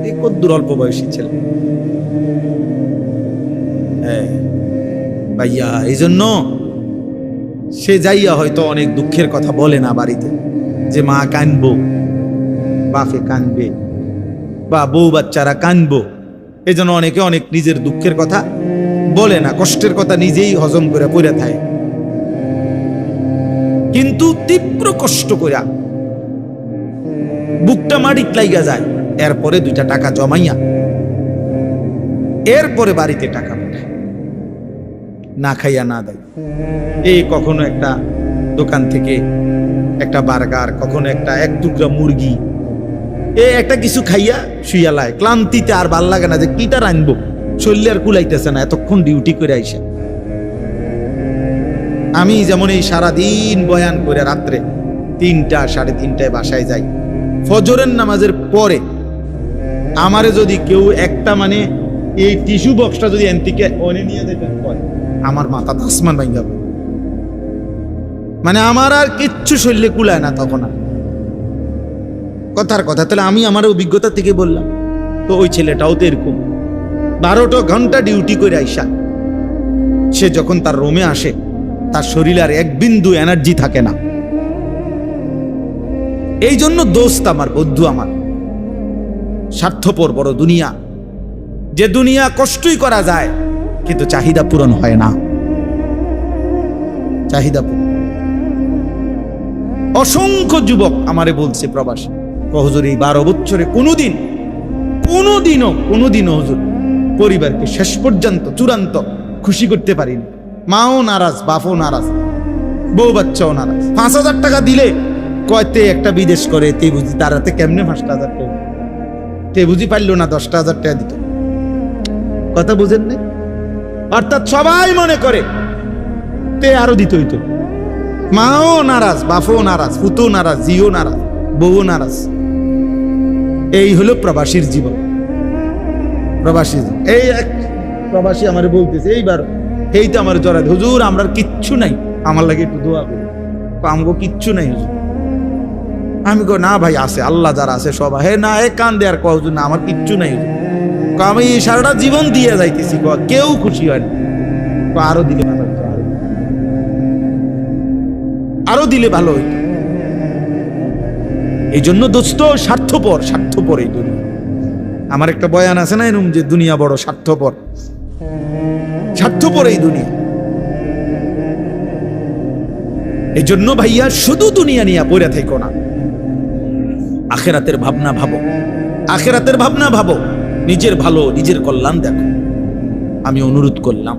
এই কদ্দুর অল্প বয়সী ছেলে। হ্যাঁ ভাইয়া, এই জন্য সে যাইয়া হয়তো অনেক দুঃখের কথা বলে না বাড়িতে, যে মা কানবো, বাপে কানবে, বা বউ বাচ্চারা কানবো। এই জন্য অনেকে অনেক নিজের দুঃখের কথা বলে না, কষ্টের কথা নিজেই হজম করে পড়ে থাকে। কিন্তু তীব্র কষ্ট কইরা বুকটা মাটিত লাইগা যায়, এরপরে 2টা টাকা জমাইয়া এরপরে বাড়িতে টাকা পাঠায়, না খাইয়া না দেয়। এই কখনো একটা দোকান থেকে একটা বার্গার, কখনো একটা 1 টুকরা মুরগি, একটা কিছু খাইয়া শুইয়া লায়। ক্লান্তিতে আর ভাল লাগে না যে কিটা রানবো, শরীরে আর কুলাইতেছে না, এতক্ষণ ডিউটি করে আইসা। আমি যেমন এই সারাদিন বয়ান করে রাত্রে 3টা 3:30টায় বাসায় যাই, ফজরের নামাজের পরে আমারে যদি কেউ একটা মানে এই টিস্যু বক্সটা যদি এনতিকে অনে নিয়ে যেতেন, আমার মাথা আসমান ভাঙ্গা, মানে আমার আর কিচ্ছু শরীরে কুলায় না তখন। আর কথার কথা, তাহলে আমি আমার অভিজ্ঞতা থেকে বললাম। তো ওই ছেলেটাও তো এরকম 12টা ঘন্টা ডিউটি করে আইসা সে যখন তার রুমে আসে, তার শরীরে আর 1 বিন্দু এনার্জি থাকে না। এই জন্য দোস্ত আমার, বন্ধু আমার, স্বার্থপর বড় দুনিয়া, যে দুনিয়া কষ্টই করা যায় কিন্তু চাহিদা পূরণ হয় না। চাহিদা পূরণ। অসংখ্য যুবক আমারে বলছে প্রবাসী, হুজুর এই 12 বছরে কোনোদিনও হুজুর পরিবারকে শেষ পর্যন্ত চূড়ান্ত খুশি করতে পারিনি। মাও নারাজ, বাপও নারাজ, বউ বাচ্চাও নারাজ। 5,000 টাকা দিলে কয়তে একটা বিদেশ করে, তে বুঝি তারাতে কেমনে 5,000 টাকা, তে বুঝি পারলো না 10,000 টাকা দিত। কথা বুঝেন নাই? অর্থাৎ সবাই মনে করে তে আরো দিত হইতো। মাও নারাজ, বাপও নারাজ, পুতো নারাজ, জিও নারাজ, বউ নারাজ। এই হলো প্রবাসীর জীবন। প্রবাসী এই এক প্রবাসী আমার বলতেছে এইবার, এই তো আমার জড়াই, হুজুর আমরা কিচ্ছু নাই, আমার লাগে একটু দোয়া করি। আমগো কিচ্ছু নাই হুজুর। আমি কো না ভাই আছে, আল্লাহ যারা আছে সব। হে না, এ কান দে আর কও হুজুর না আমার কিচ্ছু নাই হুজুর। আমি সারাটা জীবন দিয়ে যাইতেছি, কেউ খুশি হয় না। আরো দিলে ভালো হইতো, আরো দিলে ভালো হইতো। এই জন্য দোস্ত স্বার্থপর এই দুনিয়া। আমার একটা বয়ান আছে না এরকম, যে দুনিয়া বড় স্বার্থপর এই দুনিয়া। এই জন্য ভাইয়া শুধু দুনিয়া নিয়ে পড়ে থেকো না, আখেরাতের ভাবনা ভাবো, নিজের ভালো নিজের কল্যাণ দেখো। আমি অনুরোধ করলাম